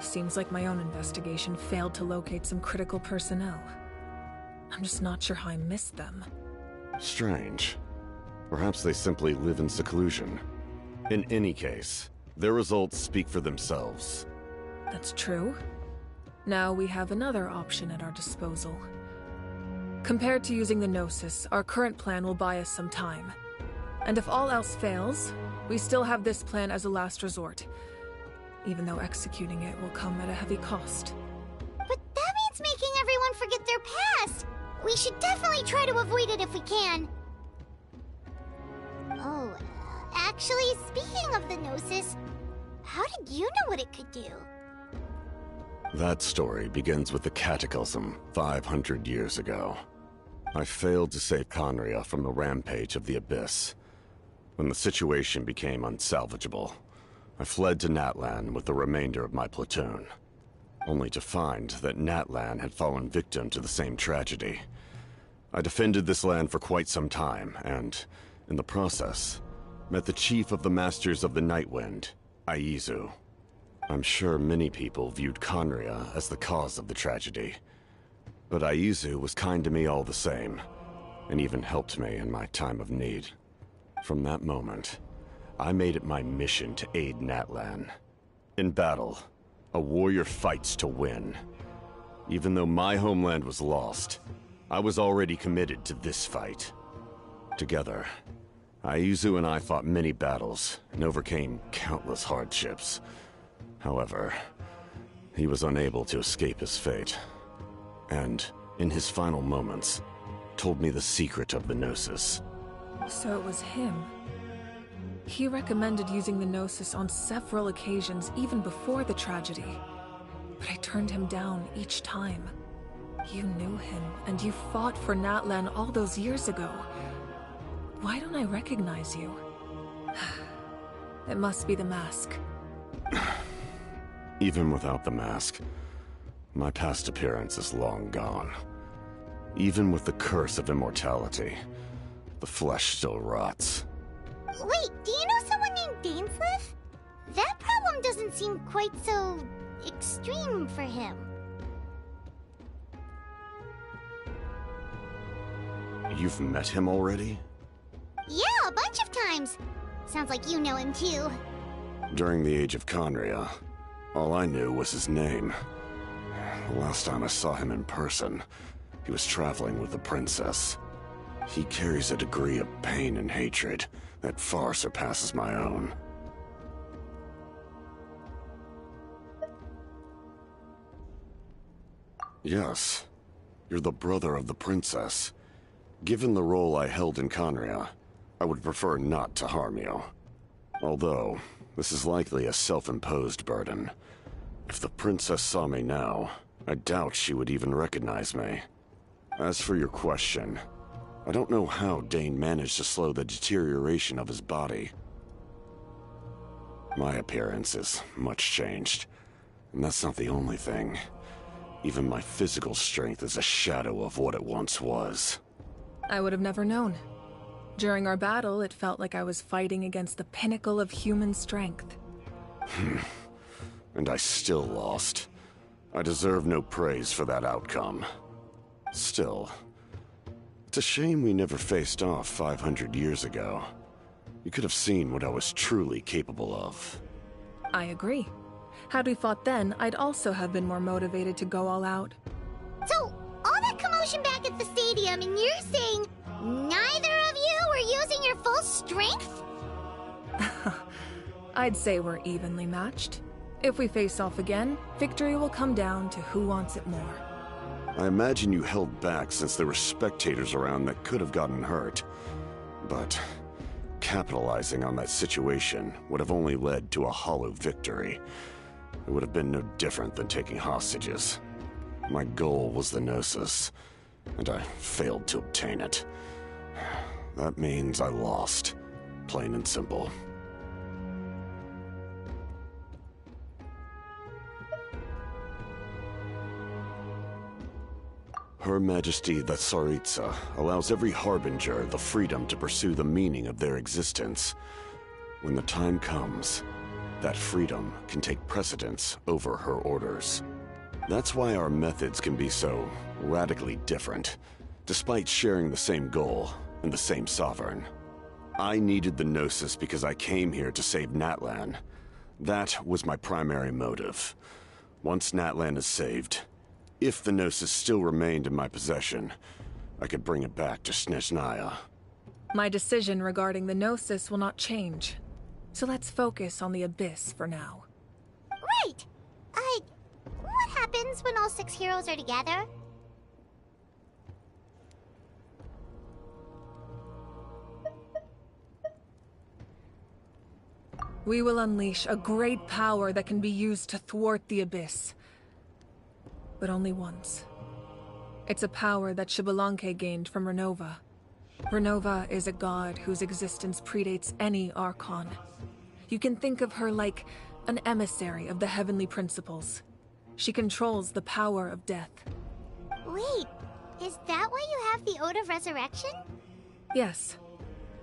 [SPEAKER 3] Seems like my own investigation failed to locate some critical personnel. I'm just not sure how I missed them.
[SPEAKER 11] Strange. Perhaps they simply live in seclusion. In any case, their results speak for themselves.
[SPEAKER 3] That's true. Now we have another option at our disposal. Compared to using the Gnosis, our current plan will buy us some time. And if all else fails, we still have this plan as a last resort, even though executing it will come at a heavy cost.
[SPEAKER 2] But that means making everyone forget their past! We should definitely try to avoid it if we can. Oh, actually, speaking of the Gnosis, how did you know what it could do?
[SPEAKER 11] That story begins with the Cataclysm 500 years ago. I failed to save Conria from the rampage of the Abyss. When the situation became unsalvageable, I fled to Natlan with the remainder of my platoon, only to find that Natlan had fallen victim to the same tragedy. I defended this land for quite some time, and, in the process, met the chief of the Masters of the Nightwind, Aizu. I'm sure many people viewed Conria as the cause of the tragedy, but Aizu was kind to me all the same, and even helped me in my time of need. From that moment, I made it my mission to aid Natlan. In battle, a warrior fights to win. Even though my homeland was lost, I was already committed to this fight. Together, Aizu and I fought many battles and overcame countless hardships. However, he was unable to escape his fate, and, in his final moments, told me the secret of the Gnosis.
[SPEAKER 3] So it was him. He recommended using the Gnosis on several occasions even before the tragedy, but I turned him down each time. You knew him, and you fought for Natlan all those years ago. Why don't I recognize you? It must be the mask.
[SPEAKER 11] Even without the mask, my past appearance is long gone. Even with the curse of immortality, the flesh still rots.
[SPEAKER 2] Wait, do you know someone named Dainsleif? That problem doesn't seem quite so extreme for him.
[SPEAKER 11] You've met him already?
[SPEAKER 2] Yeah, a bunch of times. Sounds like you know him too.
[SPEAKER 11] During the age of Conria, all I knew was his name. The last time I saw him in person, he was traveling with the princess. He carries a degree of pain and hatred that far surpasses my own. Yes, you're the brother of the princess. Given the role I held in Conria, I would prefer not to harm you. Although, this is likely a self-imposed burden. If the princess saw me now, I doubt she would even recognize me. As for your question, I don't know how Dane managed to slow the deterioration of his body. My appearance is much changed, and that's not the only thing. Even my physical strength is a shadow of what it once was.
[SPEAKER 3] I would have never known. During our battle, it felt like I was fighting against the pinnacle of human strength.
[SPEAKER 11] And I still lost. I deserve no praise for that outcome. Still, it's a shame we never faced off 500 years ago. You could have seen what I was truly capable of.
[SPEAKER 3] I agree. Had we fought then, I'd also have been more motivated to go all out.
[SPEAKER 2] So, all that commotion back at the stadium, and you're saying neither of you were using your full strength?
[SPEAKER 3] I'd say we're evenly matched. If we face off again, victory will come down to who wants it more.
[SPEAKER 11] I imagine you held back since there were spectators around that could have gotten hurt. But capitalizing on that situation would have only led to a hollow victory. It would have been no different than taking hostages. My goal was the Gnosis, and I failed to obtain it. That means I lost, plain and simple. Her Majesty the Tsaritsa allows every Harbinger the freedom to pursue the meaning of their existence. When the time comes, that freedom can take precedence over her orders. That's why our methods can be so radically different. Despite sharing the same goal, and the same Sovereign. I needed the Gnosis because I came here to save Natlan. That was my primary motive. Once Natlan is saved, if the Gnosis still remained in my possession, I could bring it back to Snezhnaya.
[SPEAKER 3] My decision regarding the Gnosis will not change. So let's focus on the Abyss for now.
[SPEAKER 2] Right! What happens when all 6 heroes are together?
[SPEAKER 3] We will unleash a great power that can be used to thwart the Abyss. But only once. It's a power that Xbalanque gained from Renova. Renova is a god whose existence predates any Archon. You can think of her like an emissary of the heavenly principles. She controls the power of death.
[SPEAKER 2] Wait, is that why you have the Ode of Resurrection?
[SPEAKER 3] Yes.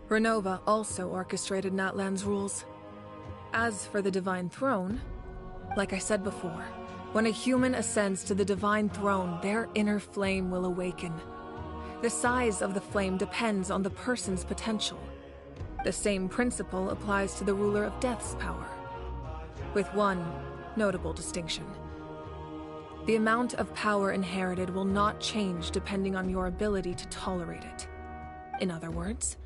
[SPEAKER 3] Renova also orchestrated Natlan's rules. As for the Divine Throne, like I said before, when a human ascends to the Divine Throne, their inner flame will awaken. The size of the flame depends on the person's potential. The same principle applies to the ruler of Death's power, with one notable distinction. The amount of power inherited will not change depending on your ability to tolerate it. In other words,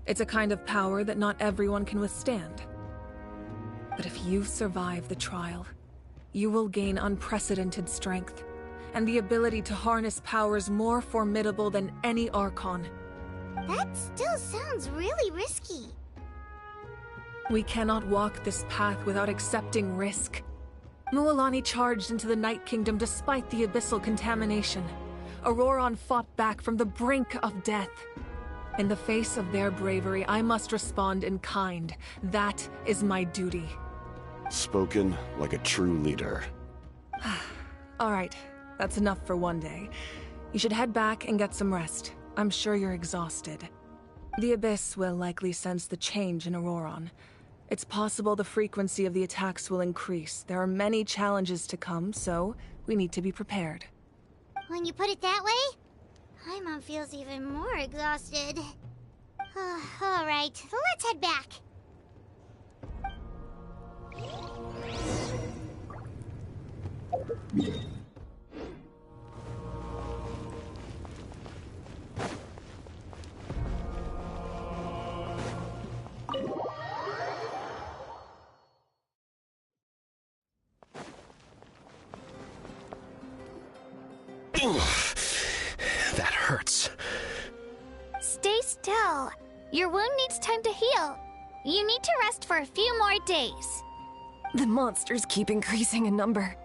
[SPEAKER 3] it's a kind of power that not everyone can withstand. But if you survive the trial, you will gain unprecedented strength, and the ability to harness powers more formidable than any Archon.
[SPEAKER 2] That still sounds really risky.
[SPEAKER 3] We cannot walk this path without accepting risk. Mualani charged into the Night Kingdom despite the abyssal contamination. Auroron fought back from the brink of death. In the face of their bravery, I must respond in kind. That is my duty.
[SPEAKER 11] Spoken like a true leader.
[SPEAKER 3] All right, that's enough for one day. You should head back and get some rest. I'm sure you're exhausted. The Abyss will likely sense the change in Auroron. It's possible the frequency of the attacks will increase. There are many challenges to come, so we need to be prepared.
[SPEAKER 2] When you put it that way, Paimon feels even more exhausted. All right, let's head back.
[SPEAKER 12] That hurts.
[SPEAKER 2] Stay still. Your wound needs time to heal. You need to rest for a few more days.
[SPEAKER 18] The monsters keep increasing in number.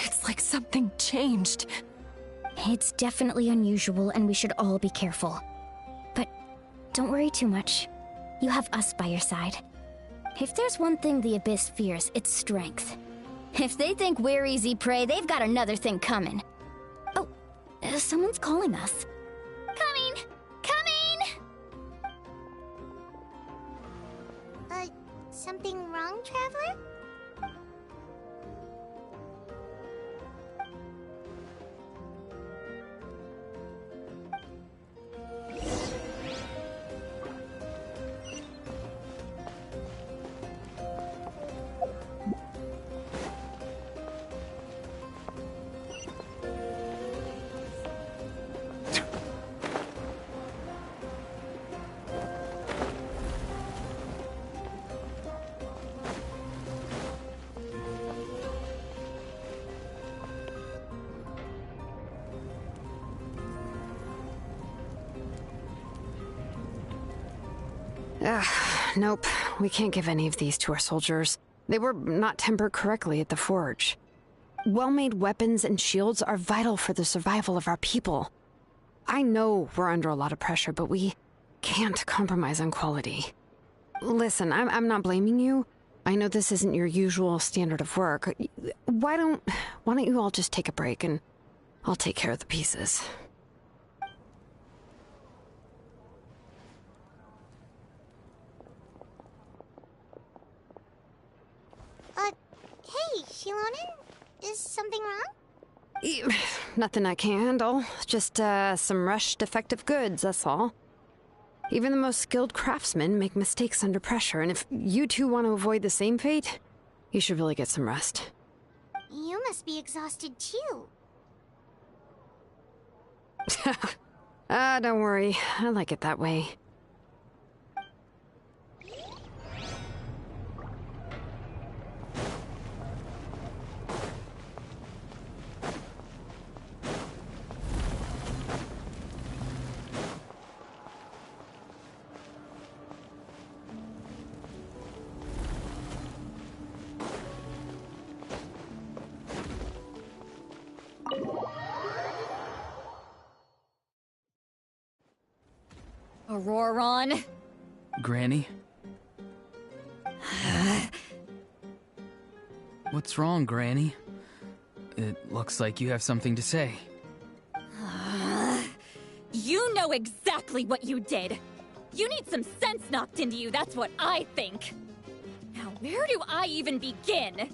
[SPEAKER 18] It's like something changed.
[SPEAKER 19] It's definitely unusual, and we should all be careful. But don't worry too much. You have us by your side. If there's one thing the Abyss fears, it's strength. If they think we're easy prey, they've got another thing coming. Oh, someone's calling us.
[SPEAKER 2] Coming! Something wrong, Traveler?
[SPEAKER 6] Nope. We can't give any of these to our soldiers. They were not tempered correctly at the forge. Well-made weapons and shields are vital for the survival of our people. I know we're under a lot of pressure, but we can't compromise on quality. Listen, I'm not blaming you. I know this isn't your usual standard of work. Why don't you all just take a break and I'll take care of the pieces.
[SPEAKER 2] Hey, Shilonen? Is something wrong?
[SPEAKER 6] Nothing I can't handle. Just some rushed defective goods, that's all. Even the most skilled craftsmen make mistakes under pressure, and if you two want to avoid the same fate, you should really get some rest.
[SPEAKER 2] You must be exhausted too.
[SPEAKER 6] Don't worry. I like it that way.
[SPEAKER 4] Auroron?
[SPEAKER 10] Granny? What's wrong, Granny? It looks like you have something to say.
[SPEAKER 4] You know exactly what you did! You need some sense knocked into you, that's what I think! Now, where do I even begin?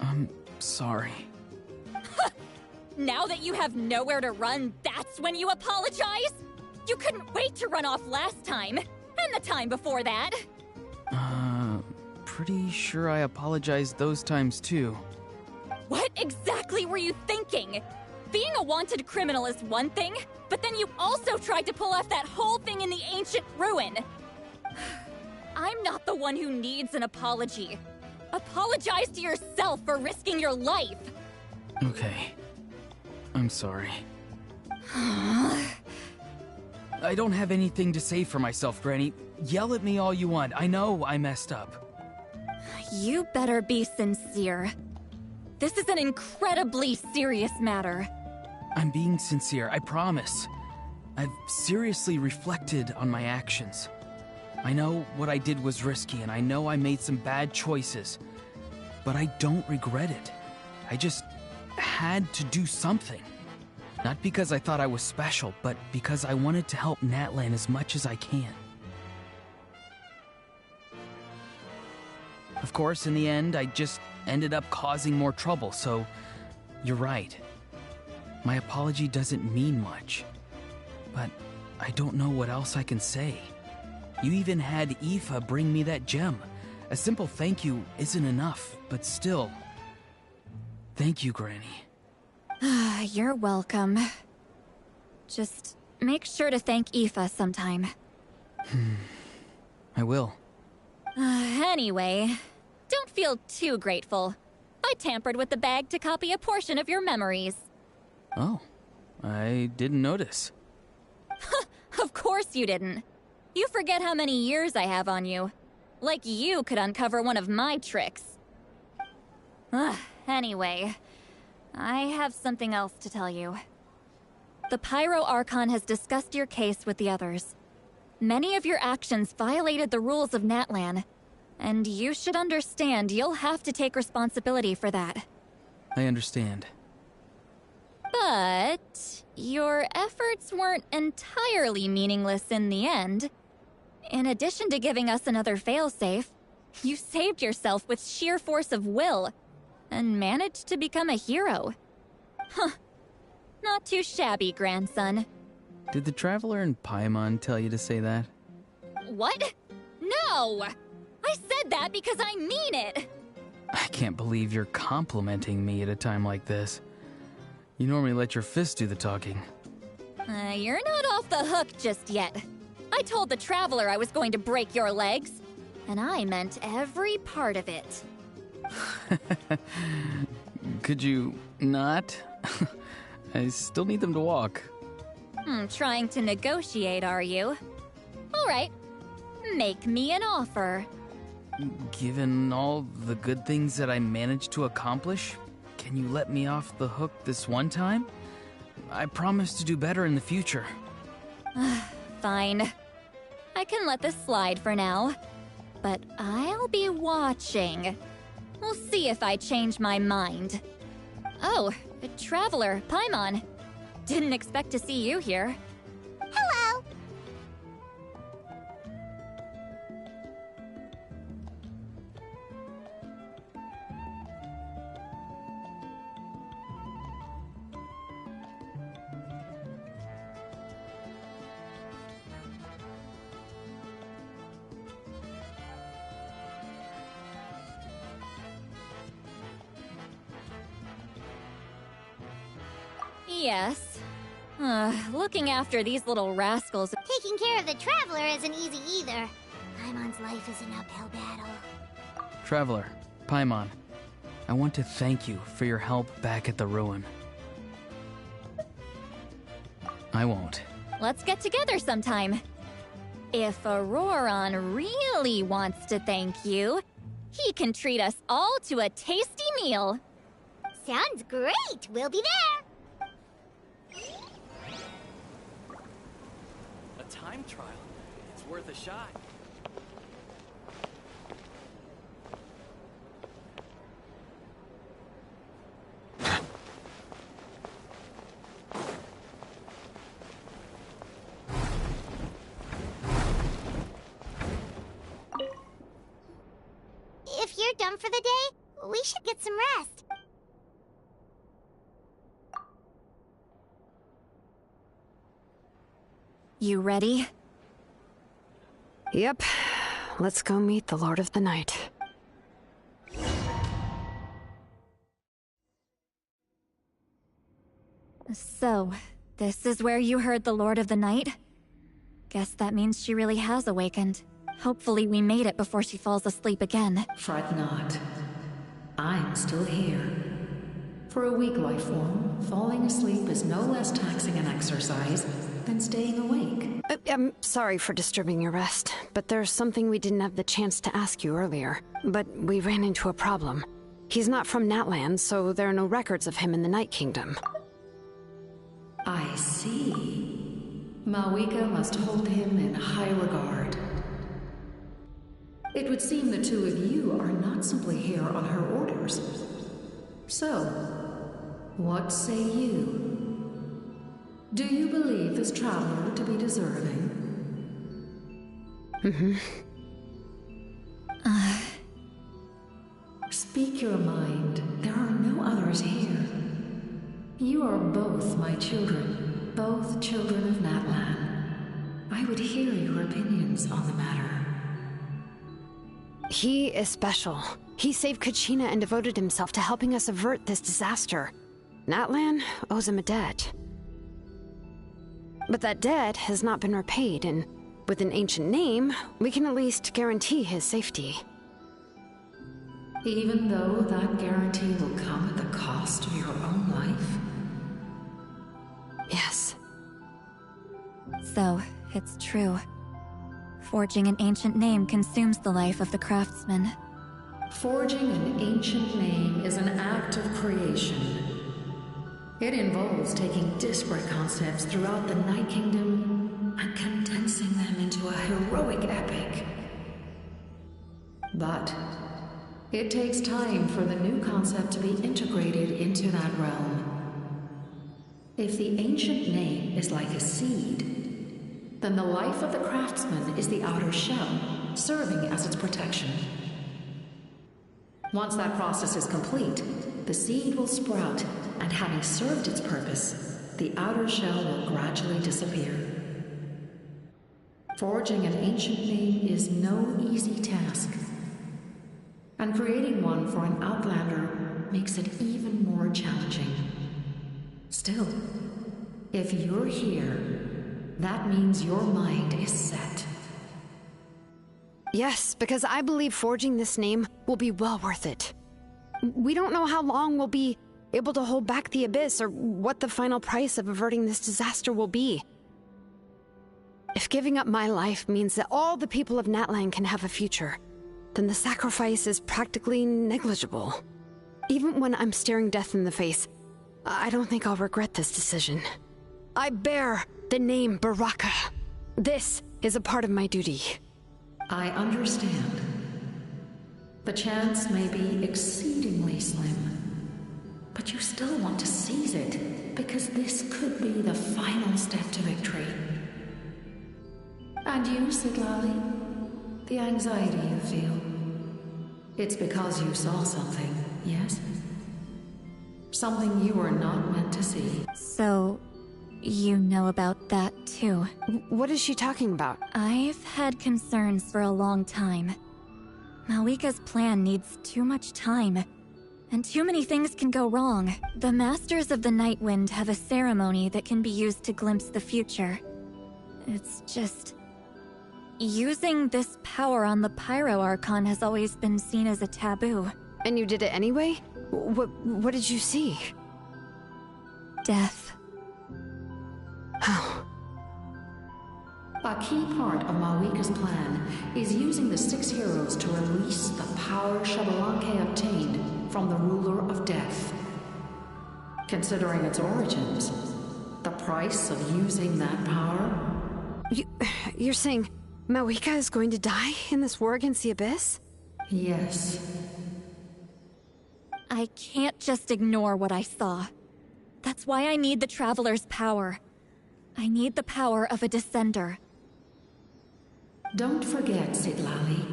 [SPEAKER 10] I'm sorry.
[SPEAKER 4] Now that you have nowhere to run, that's when you apologize? You couldn't wait to run off last time, and the time before that.
[SPEAKER 10] Pretty sure I apologized those times too.
[SPEAKER 4] What exactly were you thinking? Being a wanted criminal is one thing, but then you also tried to pull off that whole thing in the ancient ruin. I'm not the one who needs an apology. Apologize to yourself for risking your life.
[SPEAKER 10] Okay. I'm sorry. I don't have anything to say for myself, Granny. Yell at me all you want. I know I messed up.
[SPEAKER 4] You better be sincere. This is an incredibly serious matter.
[SPEAKER 10] I'm being sincere, I promise. I've seriously reflected on my actions. I know what I did was risky, and I know I made some bad choices. But I don't regret it. I just had to do something. Not because I thought I was special, but because I wanted to help Natlan as much as I can. Of course, in the end, I just ended up causing more trouble, so you're right. My apology doesn't mean much. But I don't know what else I can say. You even had Aoife bring me that gem. A simple thank you isn't enough, but still. Thank you, Granny.
[SPEAKER 4] You're welcome. Just make sure to thank Aoife sometime.
[SPEAKER 10] I will.
[SPEAKER 4] Anyway, don't feel too grateful. I tampered with the bag to copy a portion of your memories.
[SPEAKER 10] Oh, I didn't notice.
[SPEAKER 4] Of course you didn't. You forget how many years I have on you. Like you could uncover one of my tricks. Anyway, I have something else to tell you. The Pyro Archon has discussed your case with the others. Many of your actions violated the rules of Natlan, and you should understand you'll have to take responsibility for that.
[SPEAKER 10] I understand.
[SPEAKER 4] But your efforts weren't entirely meaningless in the end. In addition to giving us another failsafe, you saved yourself with sheer force of will and managed to become a hero. Huh. Not too shabby, grandson.
[SPEAKER 10] Did the Traveler in Paimon tell you to say that?
[SPEAKER 4] What? No! I said that because I mean it!
[SPEAKER 10] I can't believe you're complimenting me at a time like this. You normally let your fist do the talking.
[SPEAKER 4] You're not off the hook just yet. I told the Traveler I was going to break your legs, and I meant every part of it.
[SPEAKER 10] Could you not? I still need them to walk.
[SPEAKER 4] Trying to negotiate, are you? All right. Make me an offer.
[SPEAKER 10] Given all the good things that I managed to accomplish, can you let me off the hook this one time? I promise to do better in the future.
[SPEAKER 4] Fine. I can let this slide for now. But I'll be watching. We'll see if I change my mind. Oh, Traveler, Paimon. Didn't expect to see you here.
[SPEAKER 2] Hello!
[SPEAKER 4] Yes. Looking after these little rascals.
[SPEAKER 2] Taking care of the Traveler isn't easy either. Paimon's life is an uphill battle.
[SPEAKER 10] Traveler, Paimon, I want to thank you for your help back at the ruin. I won't.
[SPEAKER 4] Let's get together sometime. If Auroron really wants to thank you, he can treat us all to a tasty meal.
[SPEAKER 2] Sounds great! We'll be there!
[SPEAKER 5] A time trial. It's worth a shot.
[SPEAKER 2] If you're done for the day, we should get some rest.
[SPEAKER 4] You ready?
[SPEAKER 6] Yep. Let's go meet the Lord of the Night.
[SPEAKER 4] So, this is where you heard the Lord of the Night? Guess that means she really has awakened. Hopefully we made it before she falls asleep again.
[SPEAKER 17] Fret not. I'm still here. For a weak life form, falling asleep is no less taxing an exercise than staying awake.
[SPEAKER 6] I'm sorry for disturbing your rest, but there's something we didn't have the chance to ask you earlier. But we ran into a problem. He's not from Natlan, so there are no records of him in the Night Kingdom.
[SPEAKER 17] I see. Mawika must hold him in high regard. It would seem the two of you are not simply here on her orders. So, what say you? Do you believe this traveler to be deserving? Speak your mind. There are no others here. You are both my children, both children of Natlan. I would hear your opinions on the matter.
[SPEAKER 6] He is special. He saved Kachina and devoted himself to helping us avert this disaster. Natlan owes him a debt. But that debt has not been repaid, and with an ancient name, we can at least guarantee his safety.
[SPEAKER 17] Even though that guarantee will come at the cost of your own life?
[SPEAKER 6] Yes.
[SPEAKER 4] So, it's true. Forging an ancient name consumes the life of the craftsman.
[SPEAKER 17] Forging an ancient name is an act of creation. It involves taking disparate concepts throughout the Night Kingdom and condensing them into a heroic epic. But it takes time for the new concept to be integrated into that realm. If the ancient name is like a seed, then the life of the craftsman is the outer shell, serving as its protection. Once that process is complete, the seed will sprout, and having served its purpose, the outer shell will gradually disappear. Forging an ancient name is no easy task, and creating one for an outlander makes it even more challenging. Still, if you're here, that means your mind is set.
[SPEAKER 6] Yes, because I believe forging this name will be well worth it. We don't know how long we'll be able to hold back the Abyss or what the final price of averting this disaster will be. If giving up my life means that all the people of Natlan can have a future, then the sacrifice is practically negligible. Even when I'm staring death in the face, I don't think I'll regret this decision. I bear the name Baraka. This is a part of my duty.
[SPEAKER 17] I understand. The chance may be exceedingly slim, but you still want to seize it, because this could be the final step to victory. And you, Siglali, the anxiety you feel, it's because you saw something, yes? Something you were not meant to see.
[SPEAKER 4] So, you know about that too.
[SPEAKER 6] What is she talking about?
[SPEAKER 4] I've had concerns for a long time. Mawika's plan needs too much time, and too many things can go wrong. The Masters of the Night Wind have a ceremony that can be used to glimpse the future. It's just... using this power on the Pyro Archon has always been seen as a taboo.
[SPEAKER 6] And you did it anyway? What did you see?
[SPEAKER 4] Death.
[SPEAKER 6] How?
[SPEAKER 17] A key part of Mawika's plan is using the 6 heroes to release the power Xbalanque obtained from the Ruler of Death. Considering its origins, the price of using that power...
[SPEAKER 6] You're saying Mawika is going to die in this war against the Abyss?
[SPEAKER 17] Yes.
[SPEAKER 4] I can't just ignore what I saw. That's why I need the Traveler's power. I need the power of a Descender.
[SPEAKER 17] Don't forget, Citlali.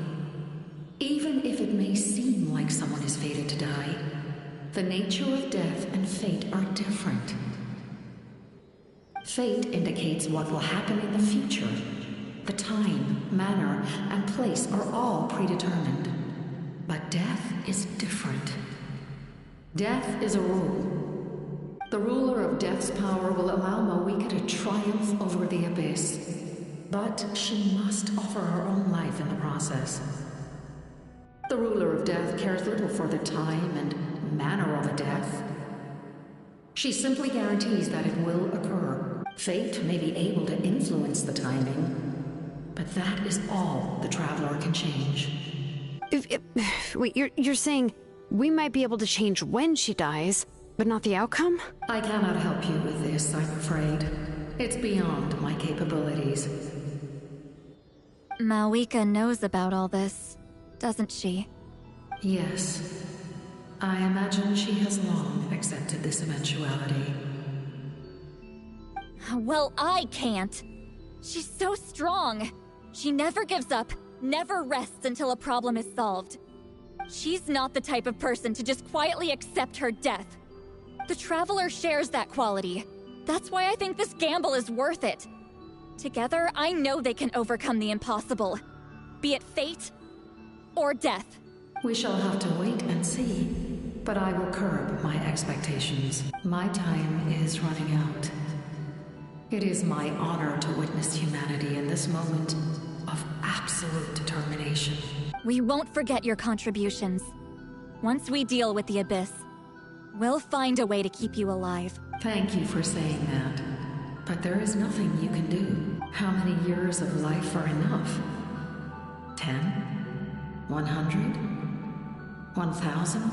[SPEAKER 17] Even if it may seem like someone is fated to die, the nature of death and fate are different. Fate indicates what will happen in the future. The time, manner, and place are all predetermined. But death is different. Death is a rule. The ruler of Death's power will allow Mawika to triumph over the Abyss. But she must offer her own life in the process. The ruler of Death cares little for the time and manner of a death. She simply guarantees that it will occur. Fate may be able to influence the timing, but that is all the Traveler can change.
[SPEAKER 6] Wait, you're saying we might be able to change when she dies, but not the outcome?
[SPEAKER 17] I cannot help you with this, I'm afraid. It's beyond my capabilities.
[SPEAKER 4] Mawika knows about all this, doesn't she?
[SPEAKER 17] Yes. I imagine she has long accepted this eventuality.
[SPEAKER 4] Well, I can't. She's so strong. She never gives up, never rests until a problem is solved. She's not the type of person to just quietly accept her death. The Traveler shares that quality. That's why I think this gamble is worth it. Together, I know they can overcome the impossible. Be it fate or death.
[SPEAKER 17] We shall have to wait and see. But I will curb my expectations. My time is running out. It is my honor to witness humanity in this moment of absolute determination.
[SPEAKER 4] We won't forget your contributions. Once we deal with the Abyss, we'll find a way to keep you alive.
[SPEAKER 17] Thank you for saying that. But there is nothing you can do. How many years of life are enough? 10? 100? 1,000?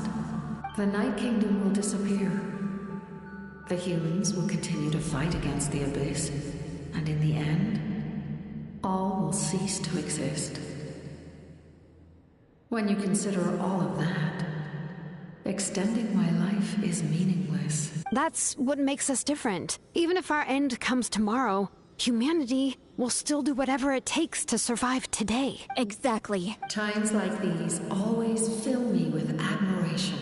[SPEAKER 17] The Night Kingdom will disappear. The humans will continue to fight against the Abyss, and in the end, all will cease to exist. When you consider all of that, extending my life is meaningless.
[SPEAKER 6] That's what makes us different. Even if our end comes tomorrow, humanity will still do whatever it takes to survive today.
[SPEAKER 4] Exactly.
[SPEAKER 17] Times like these always fill me with admiration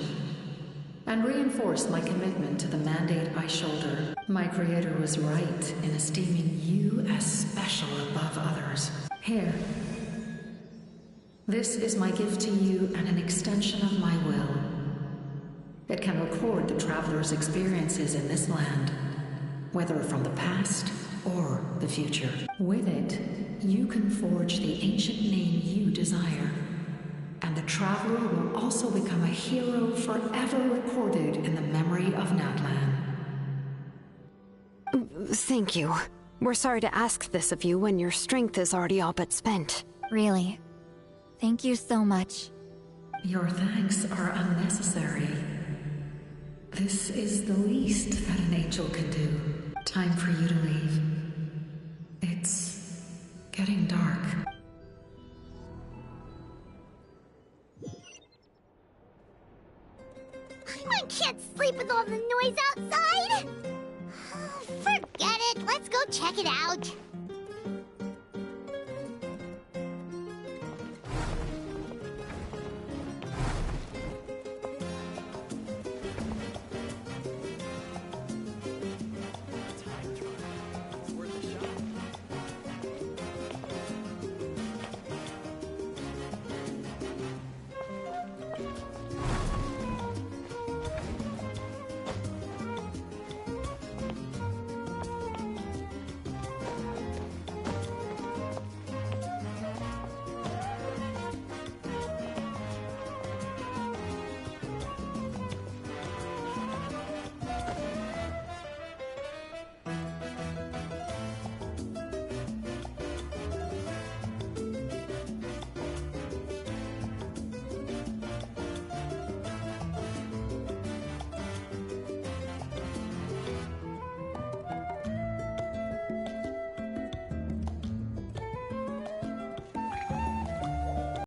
[SPEAKER 17] and reinforce my commitment to the mandate I shoulder. My creator was right in esteeming you as special above others. Here. This is my gift to you and an extension of my will. It can record the Traveler's experiences in this land, whether from the past or the future. With it, you can forge the ancient name you desire. And the Traveler will also become a hero forever recorded in the memory of Natlan.
[SPEAKER 6] Thank you. We're sorry to ask this of you when your strength is already all but spent.
[SPEAKER 4] Really. Thank you so much.
[SPEAKER 17] Your thanks are unnecessary. This is the least that an angel can do. Time for you to leave. It's getting dark.
[SPEAKER 2] I can't sleep with all the noise outside! Forget it, let's go check it out.